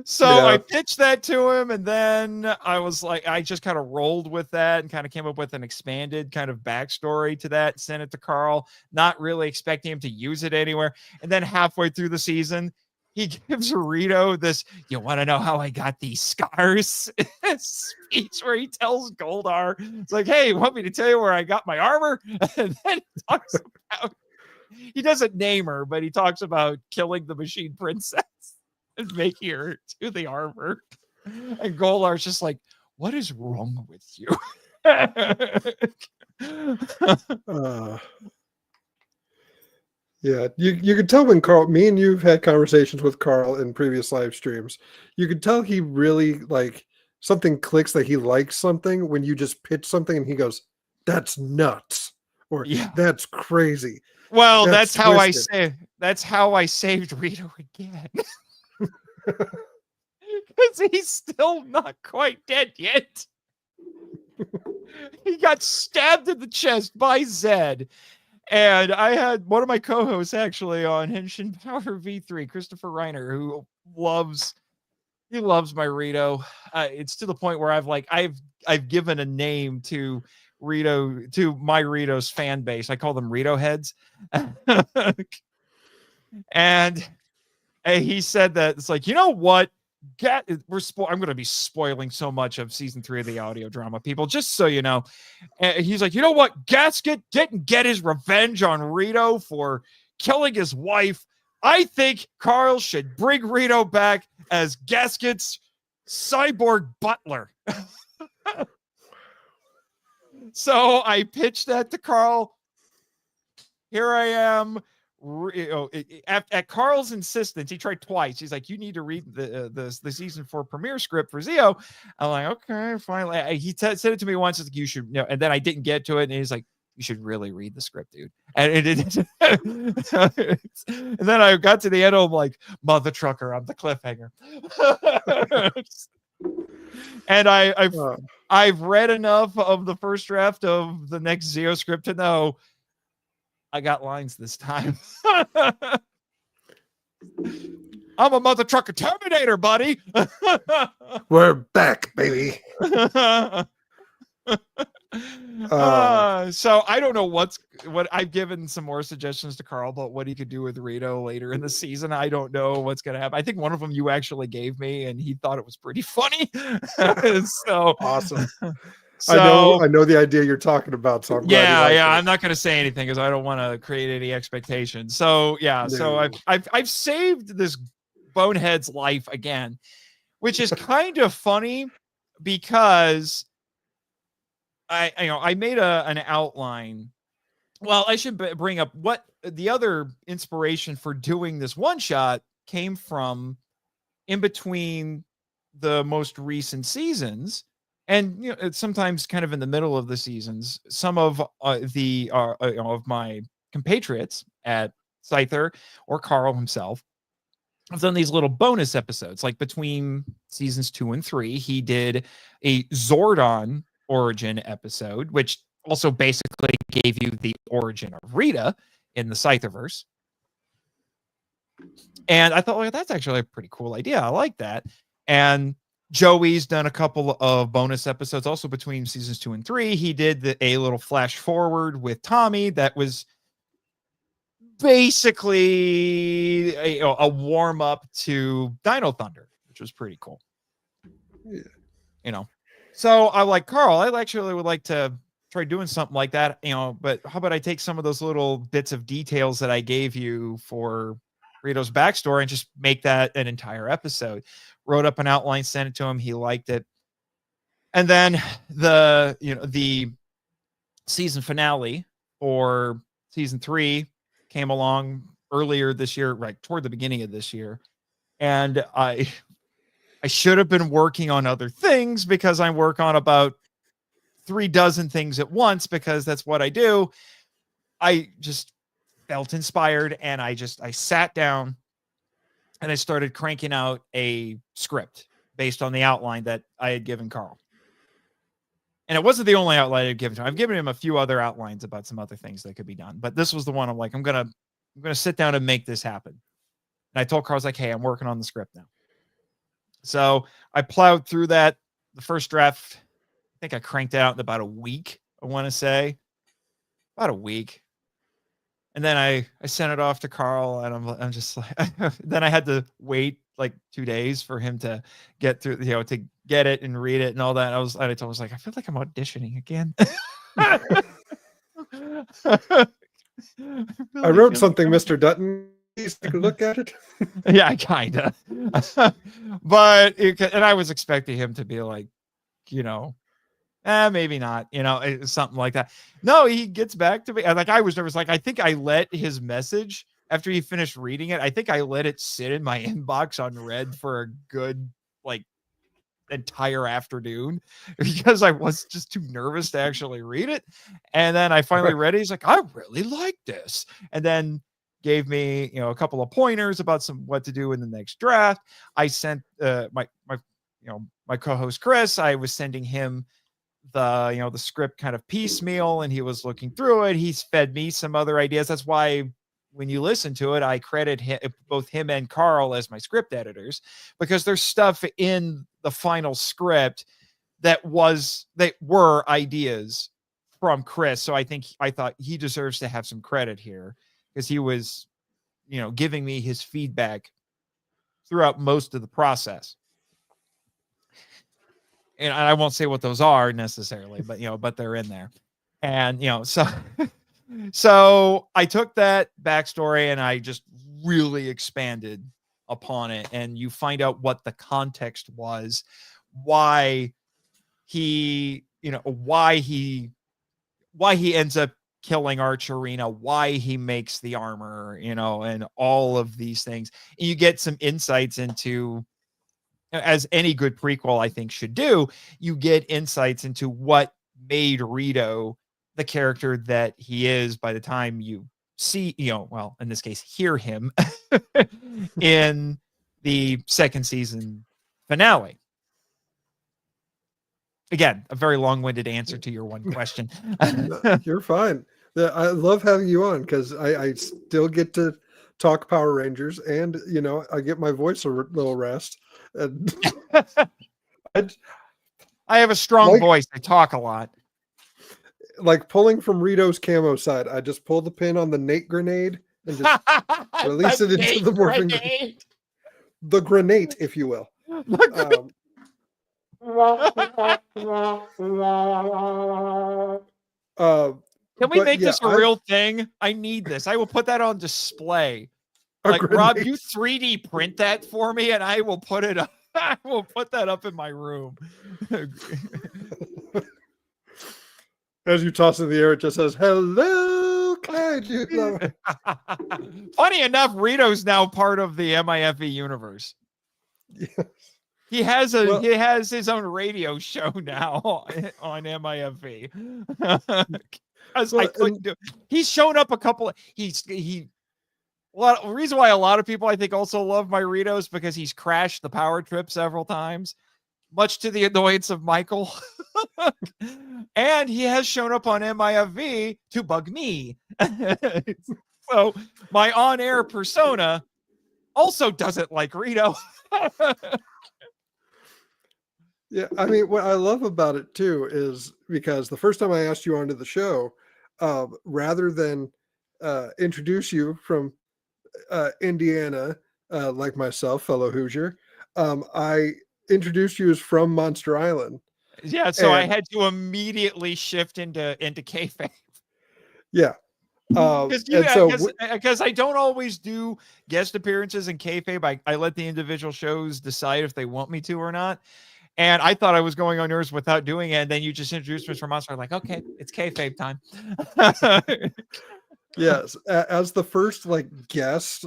So yeah. I pitched that to him, and then I was like, I just kind of rolled with that and kind of came up with an expanded kind of backstory to that, sent it to Carl, not really expecting him to use it anywhere. And then halfway through the season, he gives Rito this, "You want to know how I got these scars?" speech where he tells Goldar, it's like, "Hey, you want me to tell you where I got my armor?" And then he talks about, he doesn't name her, but he talks about killing the Machine Princess and making her to the armor. And Goldar's just like, "What is wrong with you?" Yeah, you could tell when Carl, me and you've had conversations with Carl in previous live streams. You could tell he really like something clicks, that he likes something when you just pitch something and he goes, that's nuts, or Yeah. that's crazy. Well, that's how I saved Rito again. Because he's still not quite dead yet. He got stabbed in the chest by Zed. And I had one of my co-hosts actually on Henshin Power V3, Christopher Reiner, who loves my Rito. It's to the point where I've given a name to Rito, to my Rito's fan base. I call them Rito heads. And he said that it's like, you know what? I'm going to be spoiling so much of season 3 of the audio drama, people, just so you know. And he's like, you know what? Gasket didn't get his revenge on Rito for killing his wife. I think Carl should bring Rito back as Gasket's cyborg butler. So I pitched that to Carl. Here I am. At Carl's insistence, he tried twice. He's like, you need to read the season 4 premiere script for Zio. I'm like, okay, finally. He said it to me once. Like, you should, and then I didn't get to it. And he's like, you should really read the script, dude. And and then I got to the end. I'm like, mother trucker, I'm the cliffhanger. And I've read enough of the first draft of the next Zio script to know I got lines this time. I'm a mother trucker Terminator, buddy. We're back, baby. So I don't know what I've given some more suggestions to Carl about what he could do with Rito later in the season. I don't know what's going to happen. I think one of them you actually gave me and he thought it was pretty funny. So awesome. So, I know the idea you're talking about. So I'm glad you liked it. I'm not going to say anything because I don't want to create any expectations. So so I've saved this bonehead's life again, which is kind of funny because I made an outline. Well, I should bring up what the other inspiration for doing this one shot came from in between the most recent seasons. And it's sometimes kind of in the middle of the seasons, some of of my compatriots at Scyther or Carl himself have done these little bonus episodes. Like between seasons 2 and 3, he did a Zordon origin episode, which also basically gave you the origin of Rita in the Scytherverse. And I thought, well, that's actually a pretty cool idea. I like that. And Joey's done a couple of bonus episodes also between seasons 2 and 3. He did a little flash forward with Tommy that was basically a warm up to Dino Thunder, which was pretty cool. Yeah. So I like Carl. I actually would like to try doing something like that, but how about I take some of those little bits of details that I gave you for Rito's backstory and just make that an entire episode. Wrote up an outline, sent it to him. He liked it. And then the season finale for season 3 came along earlier this year, right toward the beginning of this year. And I should have been working on other things because I work on about 36 things at once because that's what I do. I just felt inspired and I sat down and I started cranking out a script based on the outline that I had given Carl. And it wasn't the only outline I'd given to him. I've given him a few other outlines about some other things that could be done, but this was the one I'm like, I'm going to sit down and make this happen. And I told Carl, I was like, hey, I'm working on the script now. So I plowed through that. The first draft, I think I cranked it out in about a week. I want to say about a week. And then I sent it off to Carl and I'm just like, then I had to wait like 2 days for him to get through, to get it and read it and all that. I told him, I feel like I'm auditioning again. I wrote something, Mr. Dutton. Please take a look at it. Yeah, kind of. But and I was expecting him to be like, maybe not, something like that. No, he gets back to me. Like I was nervous. Like I think I let his message after he finished reading it. I think I let it sit in my inbox unread for a good entire afternoon because I was just too nervous to actually read it. And then I finally read it. He's like, I really like this. And then gave me, a couple of pointers about what to do in the next draft. I sent my co-host Chris, I was sending him the script kind of piecemeal, and he was looking through it. He's fed me some other ideas. That's why when you listen to it, I credit both him and Carl as my script editors, because there's stuff in the final script that were ideas from Chris. So I thought he deserves to have some credit here, because he was, giving me his feedback throughout most of the process. And I won't say what those are necessarily, but they're in there. And, so I took that backstory and I just really expanded upon it. And you find out what the context was, why he ends up killing Archerina, why he makes the armor, and all of these things. And you get some insights into, as any good prequel I think should do, you get insights into what made Rito the character that he is by the time you see, in this case, hear him in the second season finale. Again, a very long-winded answer to your one question. You're fine. I love having you on because I still get to talk Power Rangers, and I get my voice a little rest. And I have a strong voice. I talk a lot. Like pulling from Rito's camo side, I just pull the pin on the Nate grenade and just release it into the morphing grenade. The grenade, if you will. Can we make this a real thing? I need this. I will put that on display. Like, Rob, you 3D print that for me, and I will put it up. I will put that up in my room. As you toss in the air, it just says, "Hello, Clyde." Funny enough, Rito's now part of the MIFE universe. Yes. He has his own radio show now on MIFE. He's shown up a couple of, the reason why a lot of people I think also love my Rito is because he's crashed the power trip several times, much to the annoyance of Michael. And he has shown up on MIFV to bug me. So my on-air persona also doesn't like Rito. Yeah, I mean, what I love about it too is because the first time I asked you onto the show, rather than introduce you from Indiana, like myself, fellow Hoosier, I introduced you as from Monster Island. Yeah, so I had to immediately shift into kayfabe. Yeah. Because I don't always do guest appearances in kayfabe. I let the individual shows decide if they want me to or not. And I thought I was going on yours without doing it. And then you just introduced me from Monster. I'm like, okay, it's kayfabe time. Yes. As the first guest,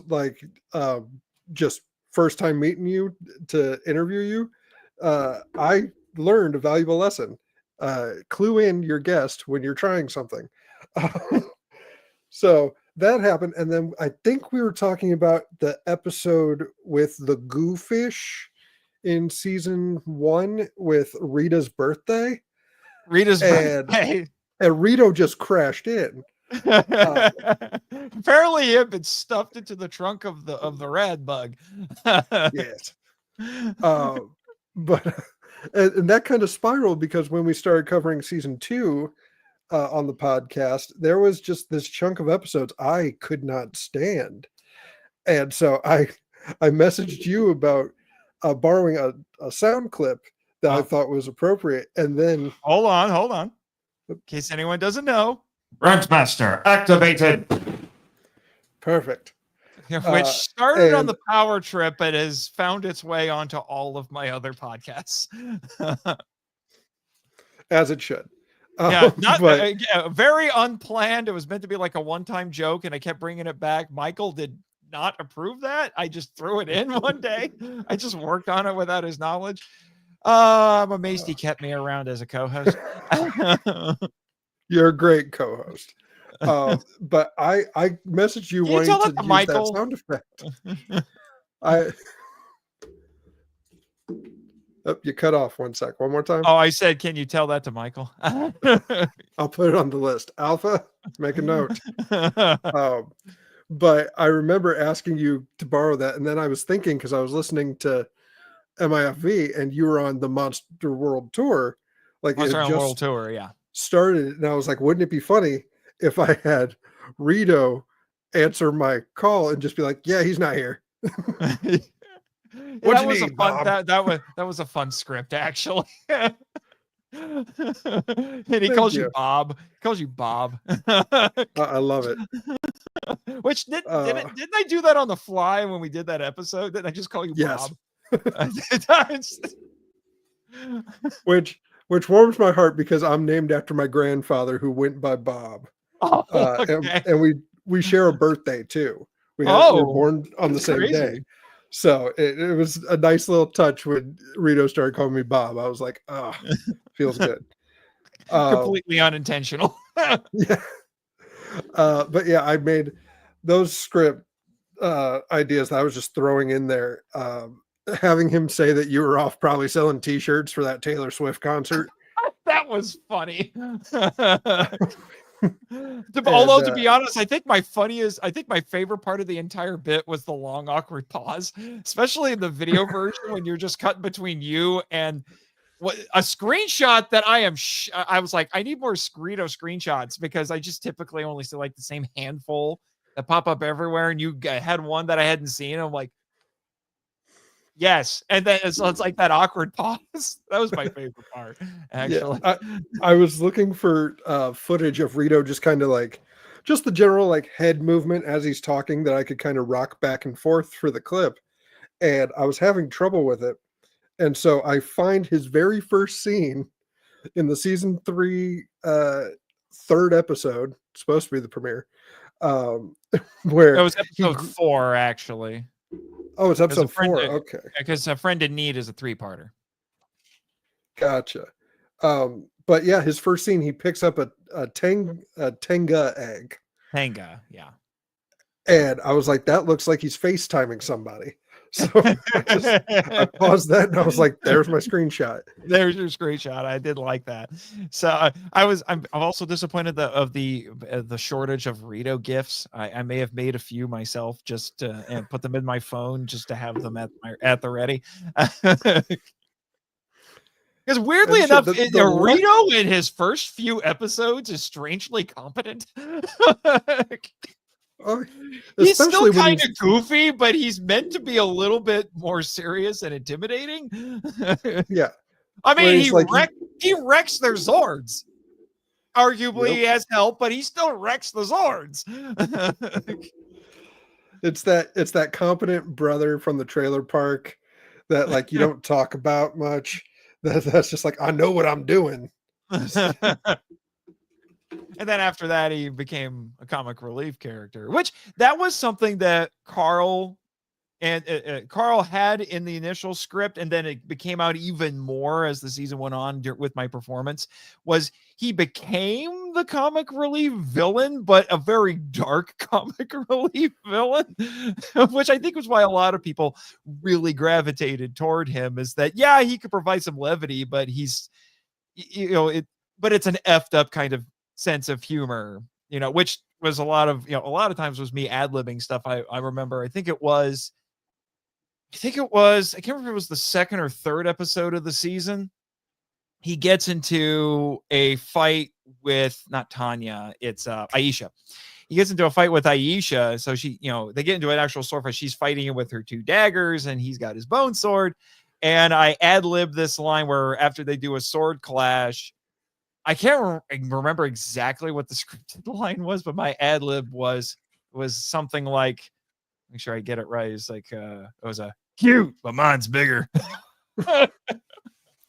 just first time meeting you to interview you, I learned a valuable lesson. Clue in your guest when you're trying something. So that happened. And then I think we were talking about the episode with the goofish in season 1 with Rita's birthday. Birthday. And Rito just crashed in. Apparently he had been stuffed into the trunk of the rad bug. Yes. But and that kind of spiraled because when we started covering season 2 on the podcast, there was just this chunk of episodes I could not stand. And so I messaged you about borrowing a sound clip that I thought was appropriate. And then hold on. In case anyone doesn't know. Rentmaster activated. Perfect. Which started on the power trip, but has found its way onto all of my other podcasts. As it should. Very unplanned. It was meant to be like a one-time joke, and I kept bringing it back. Michael did not approve that. I just threw it in one day. I just worked on it without his knowledge. I'm amazed he kept me around as a co-host. You're a great co-host. But I messaged you Can you wanting tell to that to use Michael? that sound effect. You cut off 1 sec. One more time. Oh, I said, can you tell that to Michael? I'll put it on the list. Alpha, make a note. But I remember asking you to borrow that, and then I was thinking, because I was listening to MIFV and you were on the Monster World Tour, like Monster it just World Tour, yeah. started, and I was like, wouldn't it be funny if I had Rito answer my call and just be like, yeah, he's not here. That was a fun. That was a fun script, actually. And he calls you Bob. He calls you Bob. I love it. Which didn't I do that on the fly when we did that episode? Didn't I just call you yes. Bob? which warms my heart because I'm named after my grandfather who went by Bob. Oh, okay. And we share a birthday too. We were born on the same day. So it was a nice little touch when Rito started calling me Bob. I was like, oh, feels good. Completely unintentional. Yeah. But yeah, I made those script ideas that I was just throwing in there. Having him say that you were off probably selling t-shirts for that Taylor Swift concert. That was funny. Although to be honest, I think my favorite part of the entire bit was the long awkward pause, especially in the video version when you're just cutting between you and a screenshot that I was like, I need more Rito screenshots because I just typically only see like the same handful that pop up everywhere, and you had one that I hadn't seen. I'm like, yes, and then so it's like that awkward pause. That was my favorite part, actually. Yeah, I was looking for footage of Rito just kind of like just the general like head movement as he's talking that I could kind of rock back and forth for the clip, and I was having trouble with it. And so I find his very first scene in the season 3 third episode, supposed to be the premiere, where it was episode 4 actually. Oh, it's episode 4. Okay. Because A Friend in Need is a 3-parter. Gotcha. But yeah, his first scene, he picks up a Tenga egg. Tenga, yeah. And I was like, that looks like he's FaceTiming somebody. So I paused that and I was like, there's my screenshot. There's your screenshot. I did like that. So I'm also disappointed of the shortage of Rito gifts. I may have made a few myself just to and put them in my phone just to have them at the ready. Because weirdly enough, Rito in his first few episodes is strangely competent. He's still kind of goofy, but he's meant to be a little bit more serious and intimidating. Yeah. I mean, he wrecks their Zords. Arguably, he has help, but he still wrecks the Zords. It's that competent brother from the trailer park that like you don't talk about much. That's just like, I know what I'm doing. And then after that, he became a comic relief character, which that was something that Carl had in the initial script. And then it became out even more as the season went on with my performance was he became the comic relief villain, but a very dark comic relief villain, which I think was why a lot of people really gravitated toward him is that, yeah, he could provide some levity, but he's, but it's an effed up kind of sense of humor, which was a lot of times was me ad-libbing stuff. I remember, I can't remember if it was the second or third episode of the season. He gets into a fight with not Tanya, it's Aisha. He gets into a fight with Aisha. So she, they get into an actual sword fight. She's fighting him with her 2 daggers and he's got his bone sword. And I ad-lib this line where after they do a sword clash, I can't remember exactly what the scripted line was, but my ad lib was something like, make sure I get it right. It's like, it was a cute, but mine's bigger.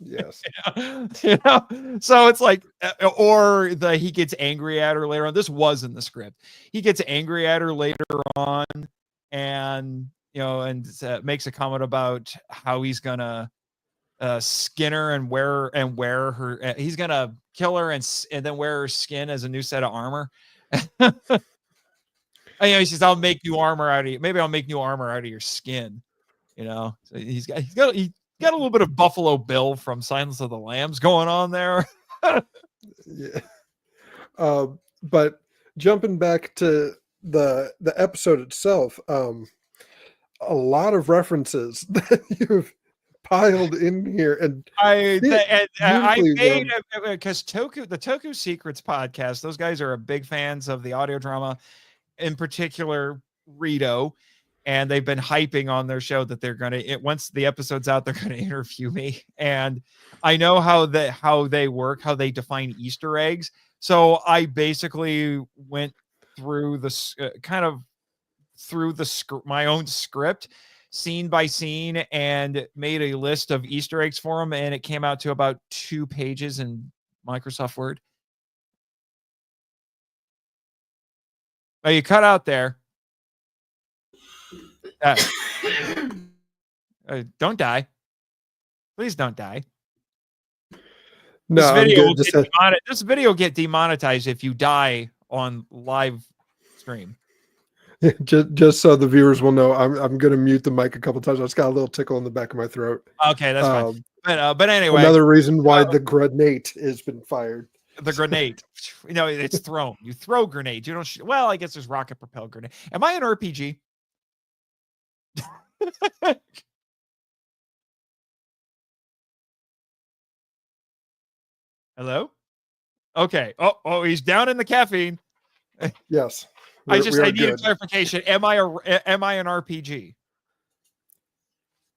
Yes. So it's like, or he gets angry at her later on. This was in the script. He gets angry at her later on and, makes a comment about how he's gonna Skinner and wear her. He's gonna kill her and then wear her skin as a new set of armor. He says, "I'll make new armor out of you. Maybe I'll make new armor out of your skin." So he's got a little bit of Buffalo Bill from Silence of the Lambs going on there. Yeah. But jumping back to the episode itself, a lot of references that you've piled in here, and I made because the Toku Secrets podcast. Those guys are big fans of the audio drama, in particular Rito, and they've been hyping on their show that they're gonna once the episode's out, they're gonna interview me. And I know how they work, how they define Easter eggs. So I basically went through my own script, scene by scene, and made a list of Easter eggs for them, and it came out to about 2 pages in Microsoft Word. Oh, you cut out there. Don't die. Please don't die. No, this video will get demonetized if you die on live stream. Just so the viewers will know, I'm going to mute the mic a couple times. I just got a little tickle in the back of my throat. Okay, that's fine. But anyway, another reason why the grenade has been fired. The grenade, it's thrown. You throw grenades. You don't. Well, I guess there's rocket propelled grenade. Am I an RPG? Hello. Okay. Oh, he's down in the caffeine. Yes. I need a clarification. Am I an RPG?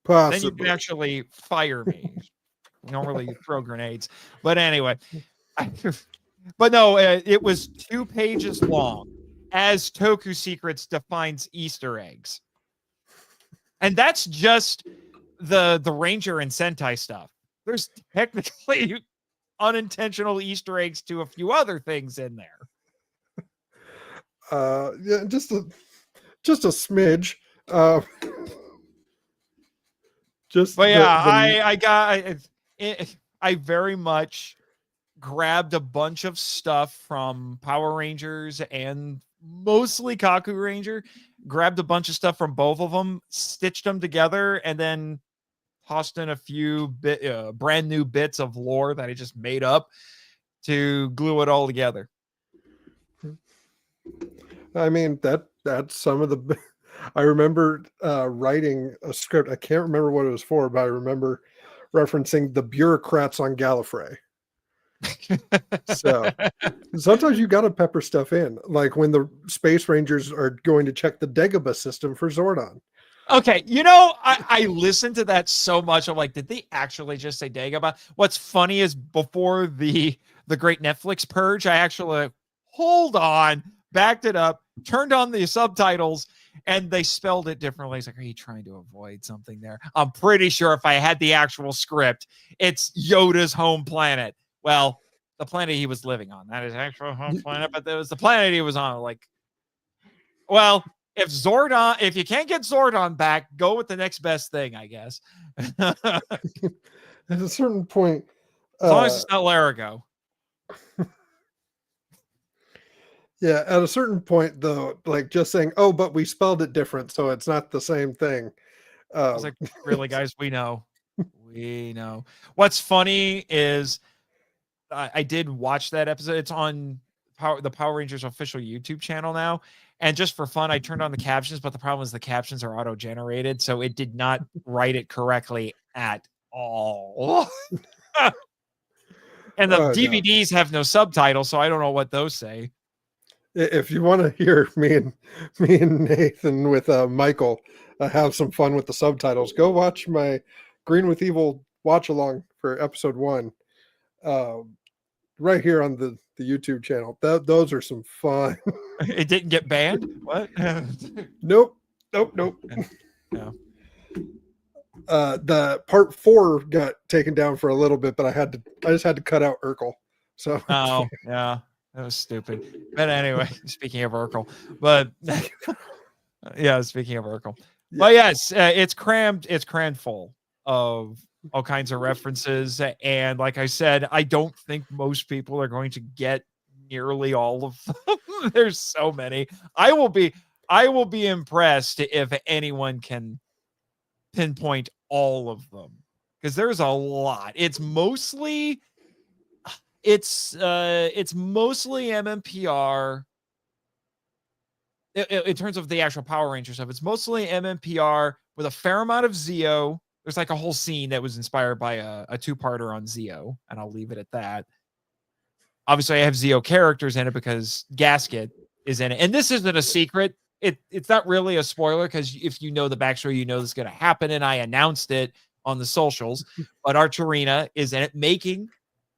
Possibly. Then you can actually fire me. You don't really throw grenades. But anyway. But no, it was 2 pages long, as Toku Secrets defines Easter eggs. And that's just the Ranger and Sentai stuff. There's technically unintentional Easter eggs to a few other things in there. Yeah, just a smidge. I very much grabbed a bunch of stuff from Power Rangers and mostly Kaku Ranger, grabbed a bunch of stuff from both of them, stitched them together, and then tossed in a few brand new bits of lore that I just made up to glue it all together. I mean, that's some of the. I remember writing a script. I can't remember what it was for, but I remember referencing the bureaucrats on Gallifrey. So sometimes you got to pepper stuff in, like when the Space Rangers are going to check the Dagobah system for Zordon. Okay, I listened to that so much. I'm like, did they actually just say Dagobah? What's funny is before the great Netflix purge, I actually hold on, backed it up, turned on the subtitles, and they spelled it differently. It's like, are you trying to avoid something there? I'm pretty sure if I had the actual script, it's Yoda's home planet. Well, the planet he was living on. That is actual home planet, but that was the planet he was on. Like, well, if you can't get Zordon back, go with the next best thing, I guess. At a certain point, as long as it's not Larago. Yeah, at a certain point, though, like just saying, "Oh, but we spelled it different, so it's not the same thing." I was like, really, guys, we know. What's funny is I did watch that episode. It's on the Power Rangers official YouTube channel now. And just for fun, I turned on the captions, but the problem is the captions are auto-generated, so it did not write it correctly at all. And the DVDs have no subtitles, so I don't know what those say. If you want to hear me and Nathan with Michael have some fun with the subtitles, go watch my Green with Evil watch along for episode 1, right here on the YouTube channel. Those are some fun. It didn't get banned? What? Nope. No. The part 4 got taken down for a little bit, but I just had to cut out Urkel. So oh yeah. That was stupid. But anyway, speaking of Urkel, but yeah, speaking of Urkel, but yes, it's crammed full. of all kinds of references. And like I said, I don't think most people are going to get nearly all of them. There's so many. I will be impressed if anyone can pinpoint all of them, because there's a lot. It's mostly MMPR. In terms of the actual Power Ranger stuff, it's mostly MMPR with a fair amount of Zeo. There's like a whole scene that was inspired by a two-parter on Zeo, and I'll leave it at that. Obviously, I have Zeo characters in it because Gasket is in it. And this isn't a secret. It's not really a spoiler, because if you know the backstory, you know this is going to happen, and I announced it on the socials. But Archerina is in it, making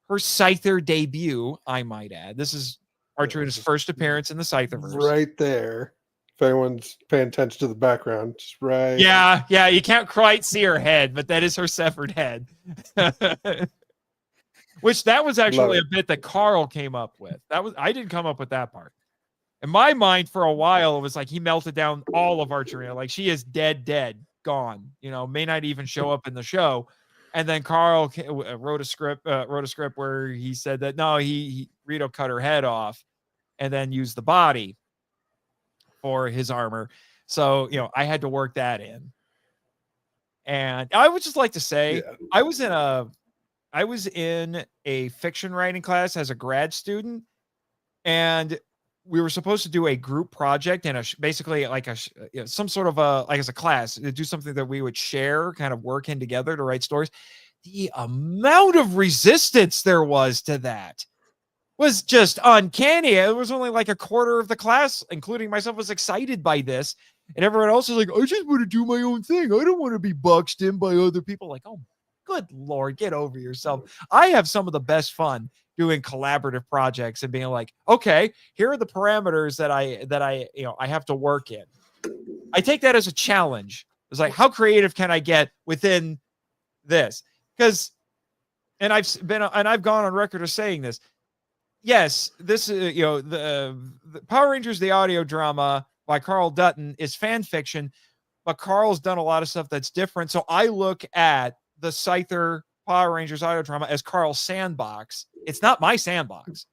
her Scyther debut, I might add. This is Archerina's first appearance in the Scytherverse. Right there. If anyone's paying attention to the background, just right. Yeah, you can't quite see her head, but that is her severed head. Which that was actually a bit that Carl came up with. I didn't come up with that part. In my mind, for a while, it was like he melted down all of Archerina. Like, she is dead, gone. May not even show up in the show. And then Carl wrote a script where he said that no, Rito cut her head off, and then used the body for his armor. So I had to work that in. And I would just like to say, I was in a fiction writing class as a grad student, and we were supposed to do a group project and basically like some sort of as a class to do something that we would share, kind of working together to write stories. The amount of resistance there was to that was just uncanny. It was only like a quarter of the class, including myself, was excited by this, and everyone else was like, I just want to do my own thing. I don't want to be boxed in by other people. Like, oh, good Lord, get over yourself. I have some of the best fun doing collaborative projects and being like, okay, here are the parameters that I have to work in. I take that as a challenge. It's like, how creative can I get within this? Because, and I've gone on record of saying this. Yes, this is, the Power Rangers, the audio drama by Carl Dutton is fan fiction, but Carl's done a lot of stuff that's different. So I look at the Scyther Power Rangers audio drama as Carl's sandbox. It's not my sandbox.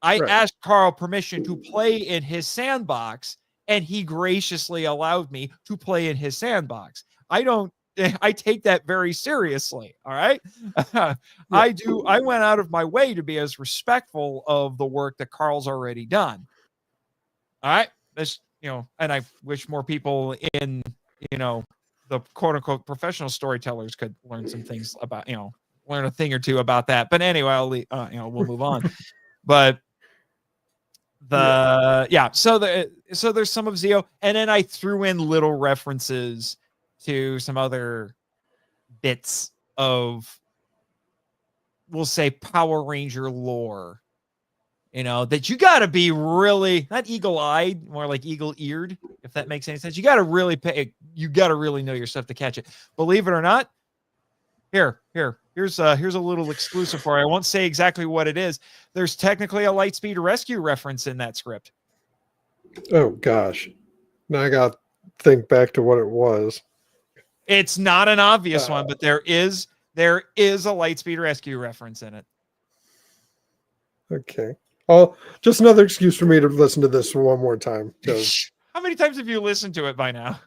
I asked Carl permission to play in his sandbox, and he graciously allowed me to play in his sandbox. I take that very seriously. All right. I went out of my way to be as respectful of the work that Carl's already done. All right. This, and I wish more people in, the quote unquote professional storytellers could learn some things about, learn a thing or two about that. But anyway, we'll move on. But so there's some of Zeo, and then I threw in little references to some other bits of, we'll say, Power Ranger lore, that you got to be really, not eagle-eyed, more like eagle-eared, if that makes any sense. You got to really know your stuff to catch it. Believe it or not, here's a little exclusive for you. I won't say exactly what it is. There's technically a Lightspeed Rescue reference in that script. Oh gosh, now I got to think back to what it was. It's not an obvious one, but there is a Lightspeed Rescue reference in it. Okay. Just another excuse for me to listen to this one more time. How many times have you listened to it by now?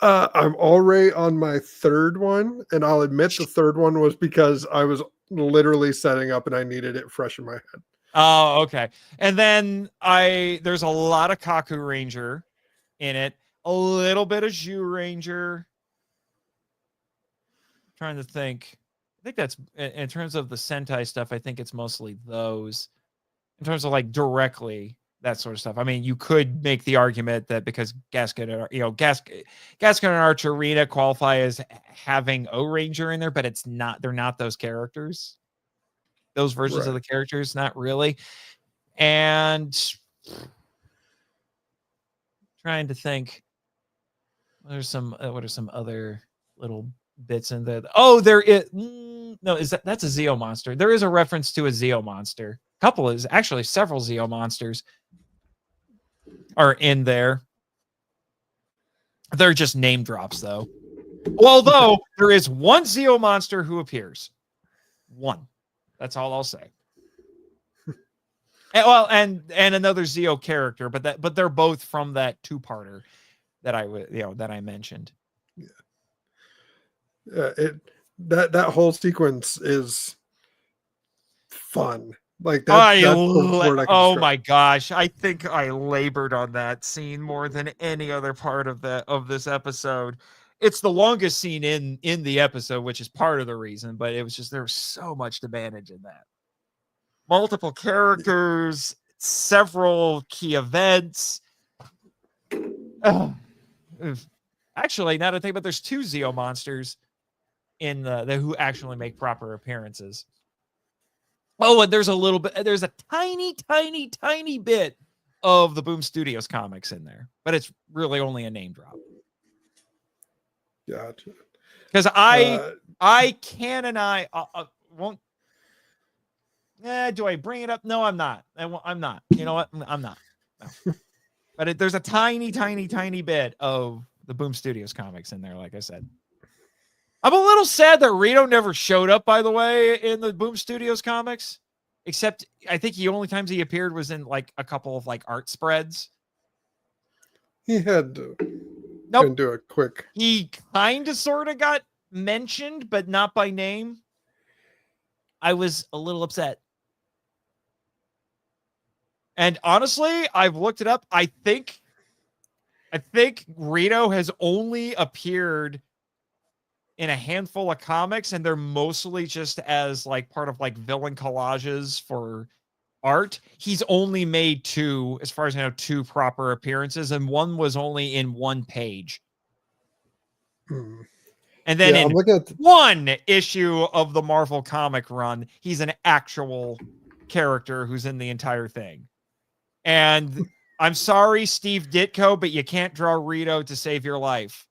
I'm already on my third one, and I'll admit the third one was because I was literally setting up and I needed it fresh in my head. Oh, okay. And then there's a lot of Kaku Ranger in it, a little bit of Zhu Ranger. Trying to think. I think that's, in terms of the Sentai stuff, I think it's mostly those. In terms of like directly that sort of stuff. I mean, you could make the argument that because Gasket and Archerina qualify as having O Ranger in there, but it's not. They're not those characters. Those versions of the characters, not really. And trying to think, what are some other little bits in there? Oh, there is that's a Zeo monster. There is a reference to a Zeo monster. Several Zeo monsters are in there. They're just name drops though. Although there is one Zeo monster who appears. One. That's all I'll say. And another Zeo character, but they're both from that two-parter that I mentioned. Yeah. That whole sequence is fun. Like that's the word I can describe. My gosh, I think I labored on that scene more than any other part of this episode. It's the longest scene in the episode, which is part of the reason, but it was just there was so much to manage in that. Multiple characters, several key events. Actually, now that I think about it, there's two Zeo monsters in the who actually make proper appearances. Oh, and there's a tiny bit of the Boom Studios comics in there, but it's really only a name drop. Gotcha. Because I won't. Do I bring it up? No, I'm not. I'm not. You know what? I'm not. No. But there's a tiny bit of the Boom Studios comics in there, like I said. I'm a little sad that Rito never showed up, by the way, in the Boom Studios comics. Except I think the only times he appeared was in like a couple of like art spreads. He had to do a quick. He kind of sort of got mentioned, but not by name. I was a little upset. And honestly, I've looked it up. I think Rito has only appeared in a handful of comics, and they're mostly just as like part of like villain collages for art. He's only made two, as far as I know, two proper appearances, and one was only in one page. And then in one issue of the Marvel comic run, he's an actual character who's in the entire thing. And I'm sorry, Steve Ditko, but you can't draw Rito to save your life.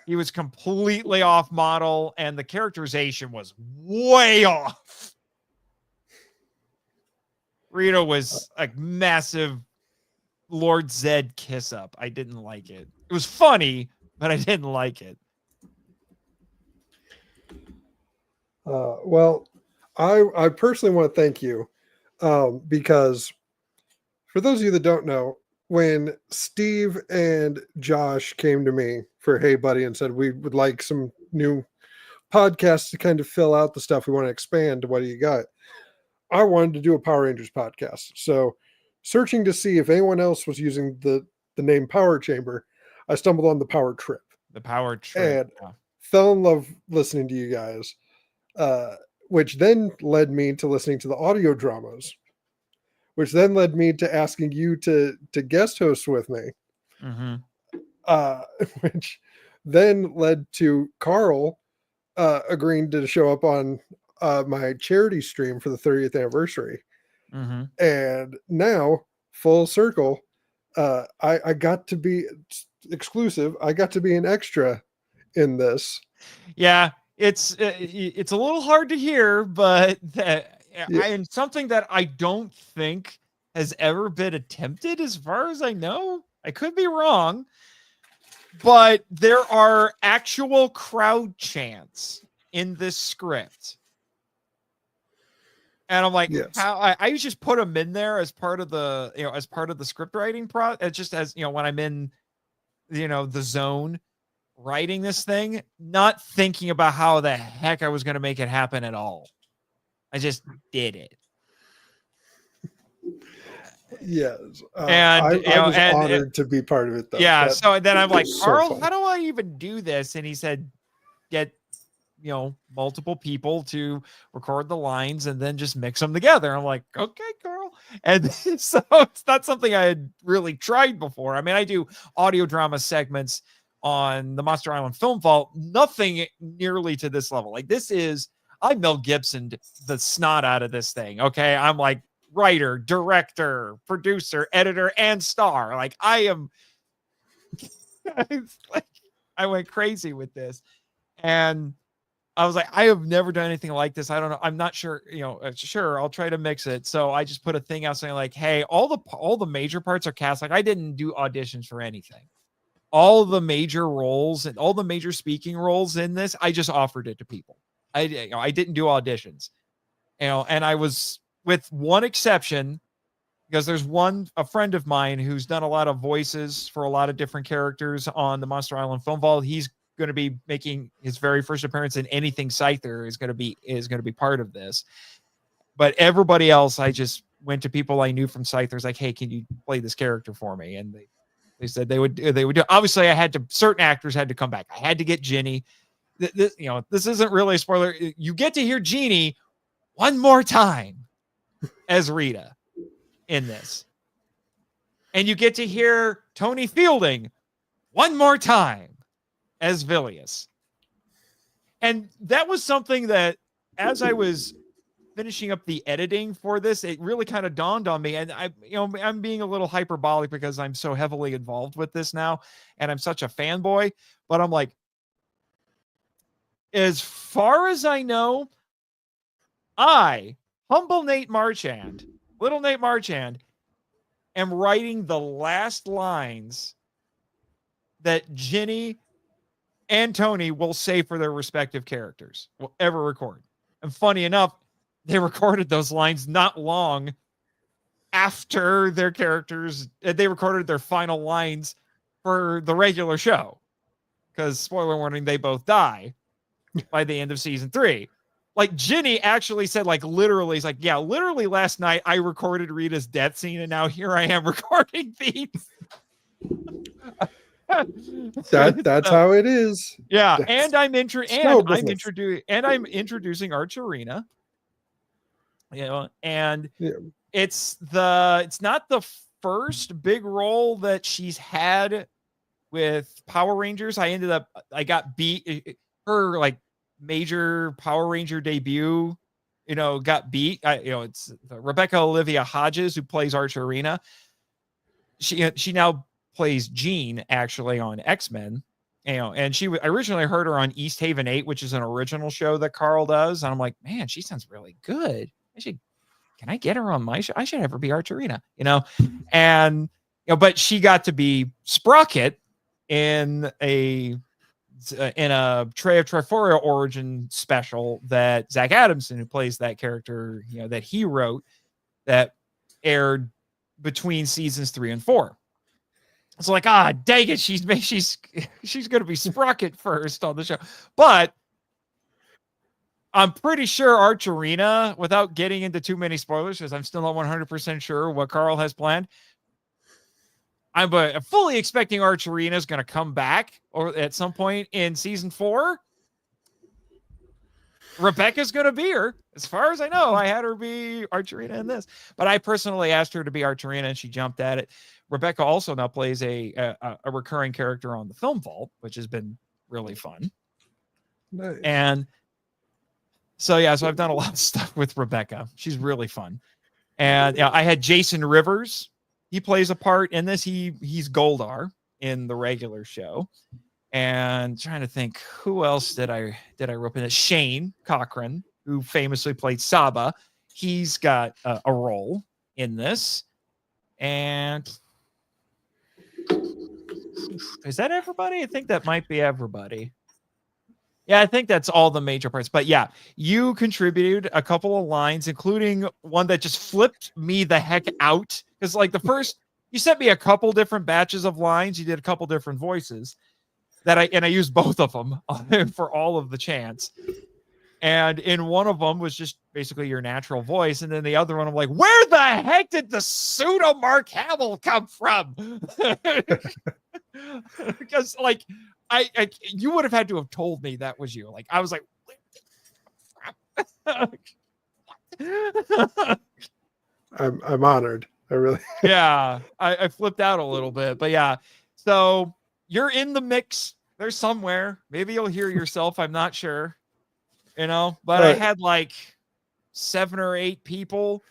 He was completely off model, and the characterization was way off. Rito was a massive Lord Zed kiss up. I didn't like it. It was funny, but I didn't like it. Well, I personally want to thank you because for those of you that don't know, when Steve and Josh came to me for Hey Buddy and said we would like some new podcasts to kind of fill out the stuff we want to expand, what do you got? I wanted to do a Power Rangers podcast. So searching to see if anyone else was using the name Power Chamber, I stumbled on the Power Trip. The Power Trip. And fell in love listening to you guys, which then led me to listening to the audio dramas, which then led me to asking you to guest host with me, which then led to Carl agreeing to show up on my charity stream for the 30th anniversary. And now, full circle, I got to be exclusive. I got to be an extra in this. Yeah, it's a little hard to hear, but and something that I don't think has ever been attempted, as far as I know. I could be wrong, but there are actual crowd chants in this script. And I'm like, how I just put them in there as part of the, as part of the script writing process, just as, when I'm in, the zone writing this thing, not thinking about how the heck I was going to make it happen at all. I just did it. Yes. And I was honored to be part of it, though. Yeah. So then I'm like, Carl, so how do I even do this? And he said, get, multiple people to record the lines and then just mix them together. I'm like, okay, Carl. And so it's not something I had really tried before. I mean, I do audio drama segments on the Monster Island Film Vault, nothing nearly to this level. Like I Mel Gibsoned the snot out of this thing. Okay. I'm like writer, director, producer, editor, and star. Like I am, I went crazy with this. And I was like, I have never done anything like this. I don't know. I'm not sure, sure, I'll try to mix it. So I just put a thing out saying like, hey, all the major parts are cast. Like I didn't do auditions for anything. all the major roles and all the major speaking roles in this, I just offered it to people. I didn't do auditions, and I was, with one exception, because there's a friend of mine who's done a lot of voices for a lot of different characters on the Monster Island Film Vault. He's going to be making his very first appearance in anything Scyther is going to be part of this. But everybody else, I just went to people I knew from Scyther. Like, hey, can you play this character for me? And they said they would do. Obviously, certain actors had to come back. I had to get Ginny. This isn't really a spoiler. You get to hear Jeannie one more time as Rita in this. And you get to hear Tony Fielding one more time as Villius. And that was something that, as I was finishing up the editing for this, it really kind of dawned on me. And I'm being a little hyperbolic because I'm so heavily involved with this now and I'm such a fanboy, but I'm like, as far as I know, humble Nate Marchand, little Nate Marchand, am writing the last lines that Ginny and Tony will say for their respective characters will ever record. And funny enough, they recorded those lines not long after their characters, they recorded their final lines for the regular show. Because, spoiler warning, they both die by the end of season 3. Like, Ginny actually said, like, literally, like, yeah, literally last night I recorded Rita's death scene and now here I am recording these. That's how it is. Yeah, and I'm introducing Archerina. And it's not the first big role that she's had with Power Rangers. I got beat. Her like major Power Ranger debut, got beat. It's Rebecca Olivia Hodges who plays Archerina. She now plays Jean actually on X-Men. And I originally heard her on East Haven 8, which is an original show that Carl does. And I'm like, man, she sounds really good. Can I get her on my show? I should have her be Archerina, and, but she got to be Sprocket in a Trey of Triforia origin special that Zach Adamson, who plays that character, that he wrote, that aired between seasons 3 and 4. It's like, dang it, she's going to be Sprocket first on the show. But I'm pretty sure Archerina, without getting into too many spoilers, because I'm still not 100% sure what Carl has planned, I'm fully expecting Archerina is going to come back or at some point in season 4. Rebecca's going to be her. As far as I know, I had her be Archerina in this. But I personally asked her to be Archerina, and she jumped at it. Rebecca also now plays a recurring character on the Film Vault, which has been really fun. Nice. And so I've done a lot of stuff with Rebecca. She's really fun. And I had Jason Rivers. He plays a part in this. He's Goldar in the regular show. And trying to think, who else did I rope in it? Shane Cochran, who famously played Saba. He's got a role in this. And is that everybody? I think that might be everybody. Yeah, I think that's all the major parts. But yeah, you contributed a couple of lines, including one that just flipped me the heck out. Because like the first, you sent me a couple different batches of lines. You did a couple different voices I used both of them for all of the chants. And in one of them was just basically your natural voice. And then the other one, I'm like, where the heck did the pseudo Mark Hamill come from? Because like, you would have had to have told me that was you. Like, I was like, I'm honored. I really. Yeah, I flipped out a little bit, but yeah. So you're in the mix there somewhere. Maybe you'll hear yourself. I'm not sure, but right. I had like 7 or 8 people,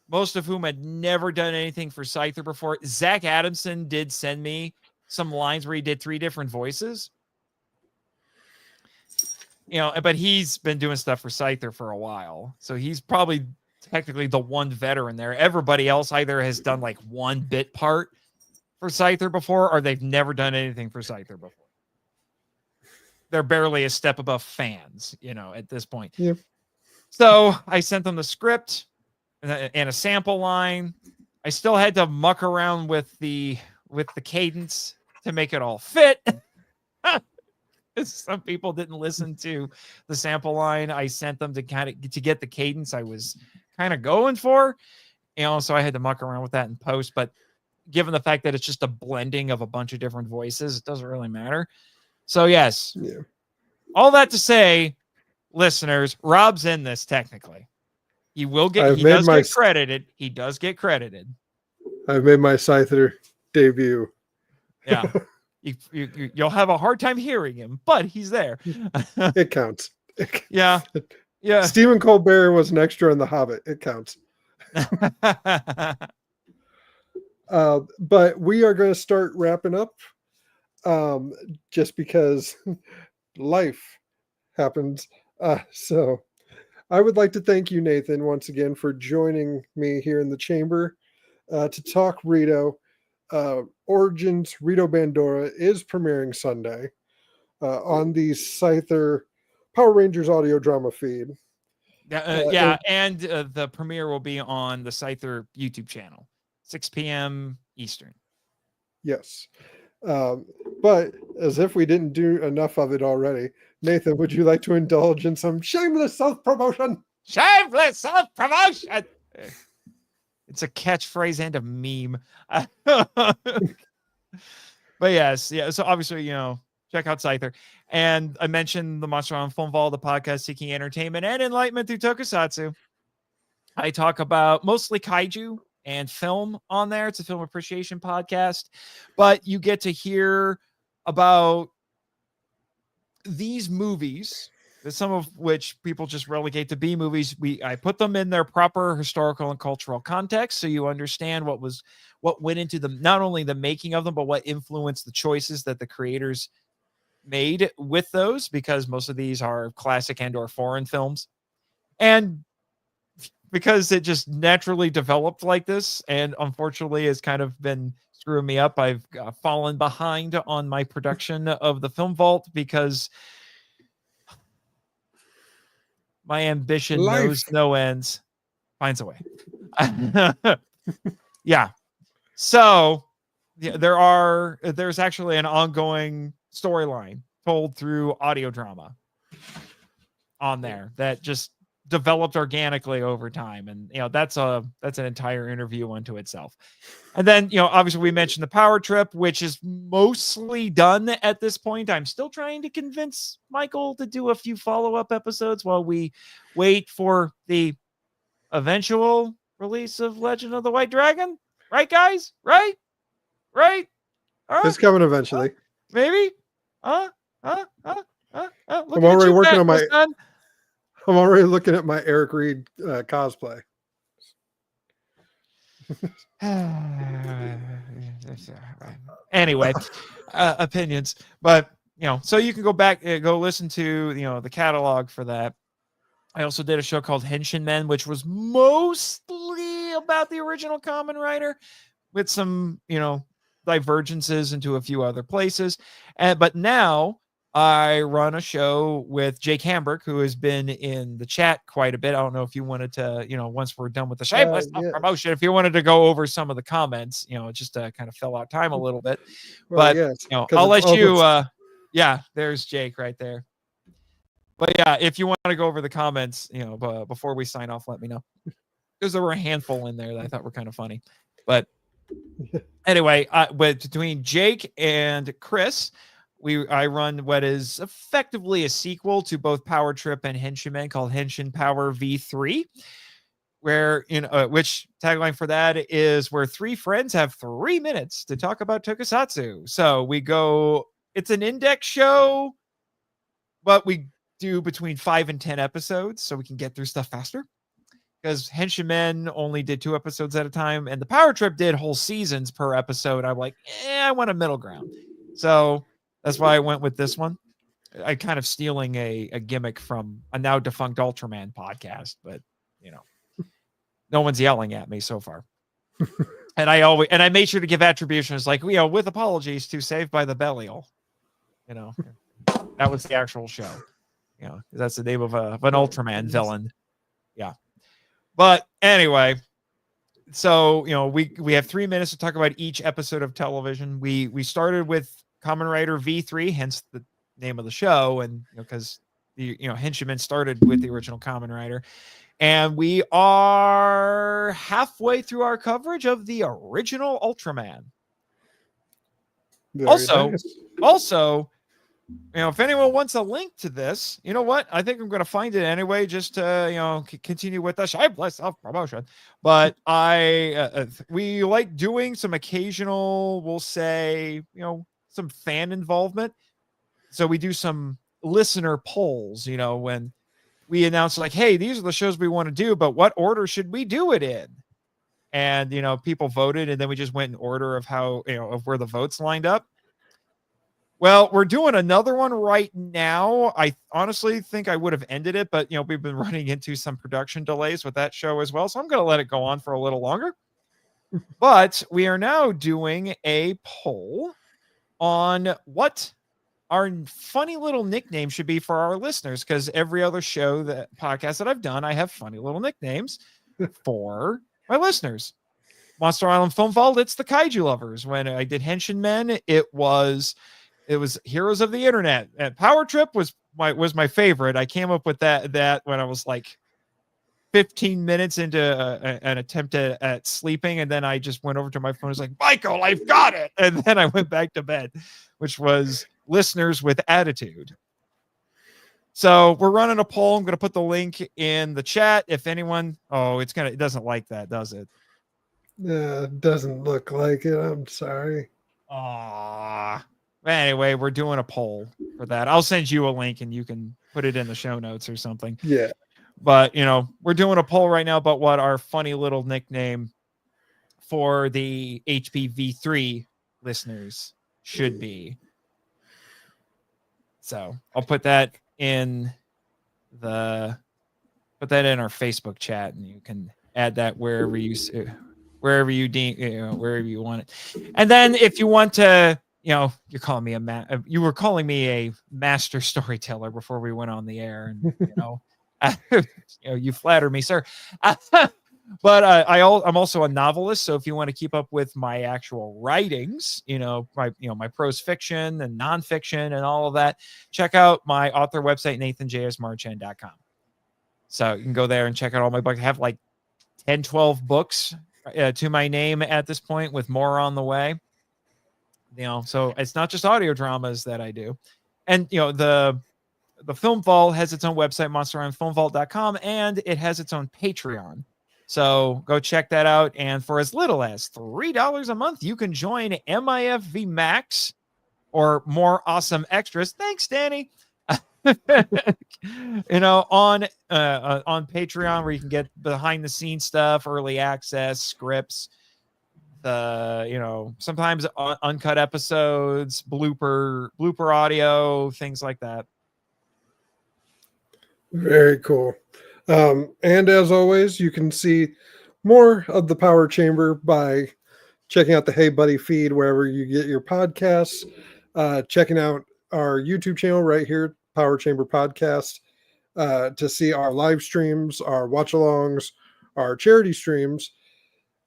most of whom had never done anything for Scyther before. Zach Adamson did send me some lines where he did 3 different voices, but he's been doing stuff for Scyther for a while. So he's probably technically the one veteran there. Everybody else either has done like one bit part for Scyther before, or they've never done anything for Scyther before. They're barely a step above fans, at this point. Yeah. So I sent them the script and a sample line. I still had to muck around with the cadence to make it all fit. Some people didn't listen to the sample line I sent them to get the cadence I was kind of going for. So I had to muck around with that in post. But given the fact that it's just a blending of a bunch of different voices, it doesn't really matter. So yes, all that to say, listeners, Rob's in this technically. He does get credited. He does get credited. I've made my Scyther debut. Yeah. You'll have a hard time hearing him, but he's there. It counts. Yeah. Stephen Colbert was an extra in The Hobbit. It counts. But we are going to start wrapping up just because life happens. So I would like to thank you, Nathan, once again for joining me here in the chamber to talk Rito. Origins Rito Bandora is premiering Sunday on the Scyther Power Rangers audio drama feed. And the premiere will be on the Scyther YouTube channel, 6 p.m. Eastern. Yes. But as if we didn't do enough of it already, Nathan, would you like to indulge in some shameless self-promotion? Shameless self-promotion! It's a catchphrase and a meme. But yes, yeah. So obviously, check out Scyther. And I mentioned the Monster on Film Vault, the podcast seeking entertainment and enlightenment through tokusatsu. I talk about mostly kaiju and film on there. It's a film appreciation podcast, but you get to hear about these movies, some of which people just relegate to B movies. I put them in their proper historical and cultural context, so you understand what went into them, not only the making of them, but what influenced the choices that the creators made with those, because most of these are classic and or foreign films. And because it just naturally developed like this, and unfortunately has kind of been screwing me up, I've fallen behind on my production of the Film Vault because my ambition knows no ends. Finds a way. Yeah. So there's actually an ongoing storyline told through audio drama on there that just developed organically over time. And, that's an entire interview unto itself. And then, obviously we mentioned the Power Trip, which is mostly done at this point. I'm still trying to convince Michael to do a few follow-up episodes while we wait for the eventual release of Legend of the White Dragon. Right, guys? Right? It's coming eventually. Maybe? I'm already working on my... I'm already looking at my Eric Reed cosplay. Anyway, opinions. But, so you can go back, go listen to, the catalog for that. I also did a show called Henshin Men, which was mostly about the original Kamen Rider with some, divergences into a few other places. But now I run a show with Jake Hamburg, who has been in the chat quite a bit. I don't know if you wanted to, once we're done with the shameless promotion, if you wanted to go over some of the comments, it just kind of fell out time a little bit. But, I'll let you, there's Jake right there. But yeah, if you want to go over the comments, before we sign off, let me know. Because there were a handful in there that I thought were kind of funny. But anyway, between Jake and Chris, I run what is effectively a sequel to both Power Trip and Henshin Men called Henshin Power V3, where which tagline for that is where three friends have 3 minutes to talk about tokusatsu. So it's an index show, but we do between 5 and 10 episodes so we can get through stuff faster. Because Henshin Men only did 2 episodes at a time, and the Power Trip did whole seasons per episode. I'm like, I want a middle ground. So that's why I went with this one. I kind of stealing a gimmick from a now defunct Ultraman podcast, but no one's yelling at me so far. And I made sure to give attributions like, with apologies to Saved by the Belial. That was the actual show. That's the name of an Ultraman villain. Yeah. But anyway, so we have 3 minutes to talk about each episode of television. We started with Kamen Rider V3, hence the name of the show, and because Henchman started with the original Kamen Rider, and we are halfway through our coverage of the original Ultraman. Very nice. Also, if anyone wants a link to this, you know what? I think I'm going to find it anyway, just to, continue with us. I bless self-promotion. But we like doing some occasional, we'll say, some fan involvement. So we do some listener polls, when we announce like, hey, these are the shows we want to do, but what order should we do it in? And, people voted, and then we just went in order of how, of where the votes lined up. Well, we're doing another one right now. I honestly think I would have ended it, but we've been running into some production delays with that show as well. So I'm going to let it go on for a little longer. But we are now doing a poll on what our funny little nickname should be for our listeners, because every other podcast that I've done, I have funny little nicknames for my listeners. Monster Island Film Vault, it's the Kaiju Lovers. When I did Henshin Men, it was Heroes of the Internet. And Power Trip was my favorite. I came up with that when I was like 15 minutes into an attempt at sleeping, and then I just went over to my phone. I was like, Michael, I've got it. And then I went back to bed, which was Listeners with Attitude. So we're running a poll. I'm going to put the link in the chat. If anyone, it doesn't like that, does it? It doesn't look like it. I'm sorry. Anyway, we're doing a poll for that. I'll send you a link and you can put it in the show notes or something. Yeah. But, we're doing a poll right now about what our funny little nickname for the HPV3 listeners should be. So I'll put that in our Facebook chat, and you can add that wherever you want it. And then if you want to, you're calling me you were calling me a master storyteller before we went on the air, and you flatter me, sir. But I'm also a novelist, so if you want to keep up with my actual writings, my prose fiction and nonfiction and all of that, check out my author website, nathanjsmarchand.com. So you can go there and check out all my books. I have like 10, 12 books to my name at this point, with more on the way. So it's not just audio dramas that I do. And, the Film Vault has its own website, monsterislandfilmvault.com, and it has its own Patreon. So go check that out. And for as little as $3 a month, you can join MIFV Max or more awesome extras. Thanks, Danny. On Patreon, where you can get behind the scenes stuff, early access, scripts, sometimes uncut episodes, blooper audio, things like that. Very cool. And as always, you can see more of the Power Chamber by checking out the Hey Buddy feed wherever you get your podcasts, checking out our YouTube channel right here, Power Chamber Podcast, to see our live streams, our watch-alongs, our charity streams.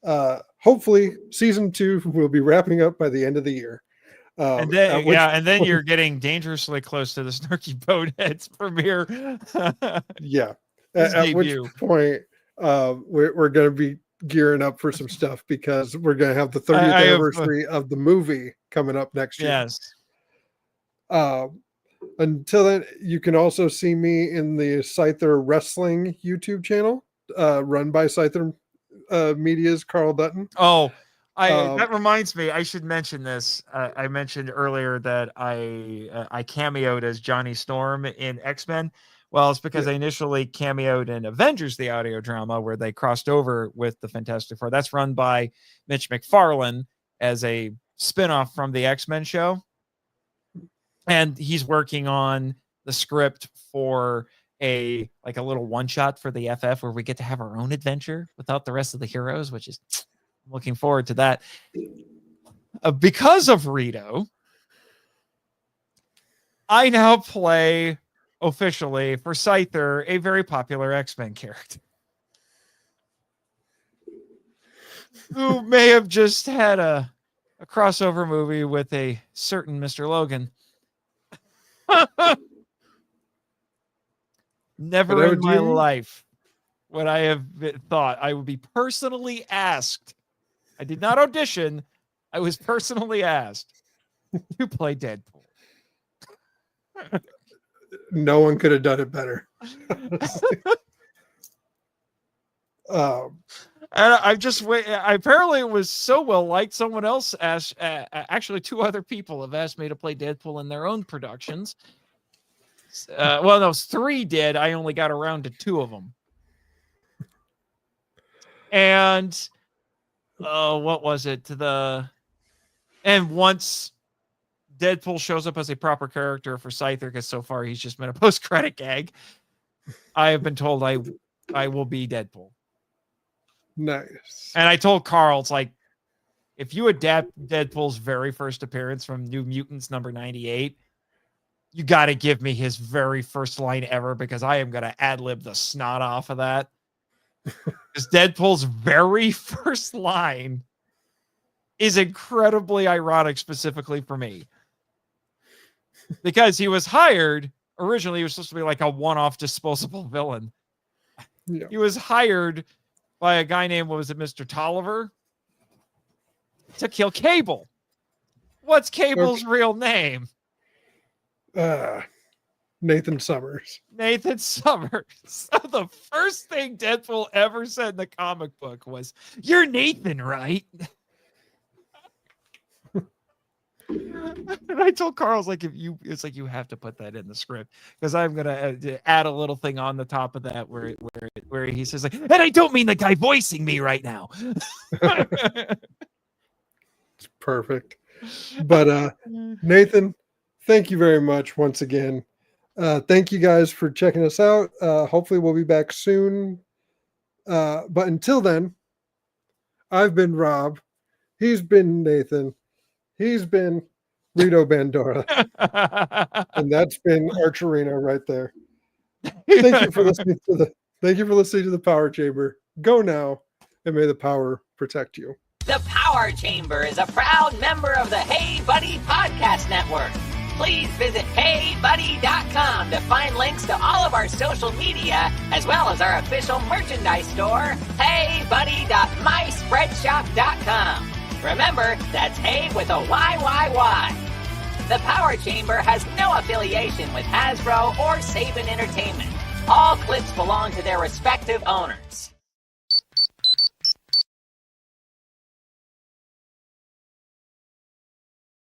Hopefully, season 2 will be wrapping up by the end of the year. And then you're getting dangerously close to the Snarky Bonehead's premiere. Yeah. At which point we're going to be gearing up for some stuff, because we're going to have the 30th anniversary of the movie coming up next year. Yes. Until then, you can also see me in the Scyther Wrestling YouTube channel, run by Scyther Media's Carl Dutton. That reminds me, I should mention this. I mentioned earlier that I cameoed as Johnny Storm in X-Men. Well, it's because I initially cameoed in Avengers, the audio drama, where they crossed over with the Fantastic Four. That's run by Mitch McFarlane as a spinoff from the X-Men show. And he's working on the script for a little one-shot for the FF, where we get to have our own adventure without the rest of the heroes, which is I'm looking forward to that. Because of Rito, I now play officially for Scyther, a very popular X-Men character who may have just had a crossover movie with a certain Mr. Logan. Never in my life would I have thought I would be personally asked. I did not audition. I was personally asked to play Deadpool. No one could have done it better. And I just apparently it was so well liked. Someone else asked, actually 2 other people have asked me to play Deadpool in their own productions. Well, those 3 did. I only got around to 2 of them. And what was it? And once Deadpool shows up as a proper character for Scyther, because so far he's just been a post-credit gag, I have been told I will be Deadpool. Nice. And I told Carl, it's like, if you adapt Deadpool's very first appearance from New Mutants number 98, you got to give me his very first line ever, because I am going to ad-lib the snot off of that. Because Deadpool's very first line is incredibly ironic, specifically for me. Because he was hired, originally he was supposed to be like a one-off disposable villain. Yeah. He was hired by a guy named, what was it, Mr. Tolliver, to kill Cable. What's Cable's real name? Nathan Summers. Nathan Summers. So the first thing Deadpool ever said in the comic book was, "You're Nathan, right?" And I told Carl, like, it's like, you have to put that in the script, because I'm gonna add a little thing on the top of that where he says, like, and I don't mean the guy voicing me right now. It's perfect. But Nathan, thank you very much once again. Thank you guys for checking us out. Hopefully we'll be back soon. But until then, I've been Rob. He's been Nathan. He's been Rito Bandora. And that's been Archerino right there. Thank you for listening to the Power Chamber. Go now, and may the power protect you. The Power Chamber is a proud member of the Hey Buddy Podcast Network. Please visit HeyBuddy.com to find links to all of our social media, as well as our official merchandise store, HeyBuddy.myspreadshop.com. Remember, that's Hey with a YYY. The Power Chamber has no affiliation with Hasbro or Saban Entertainment. All clips belong to their respective owners.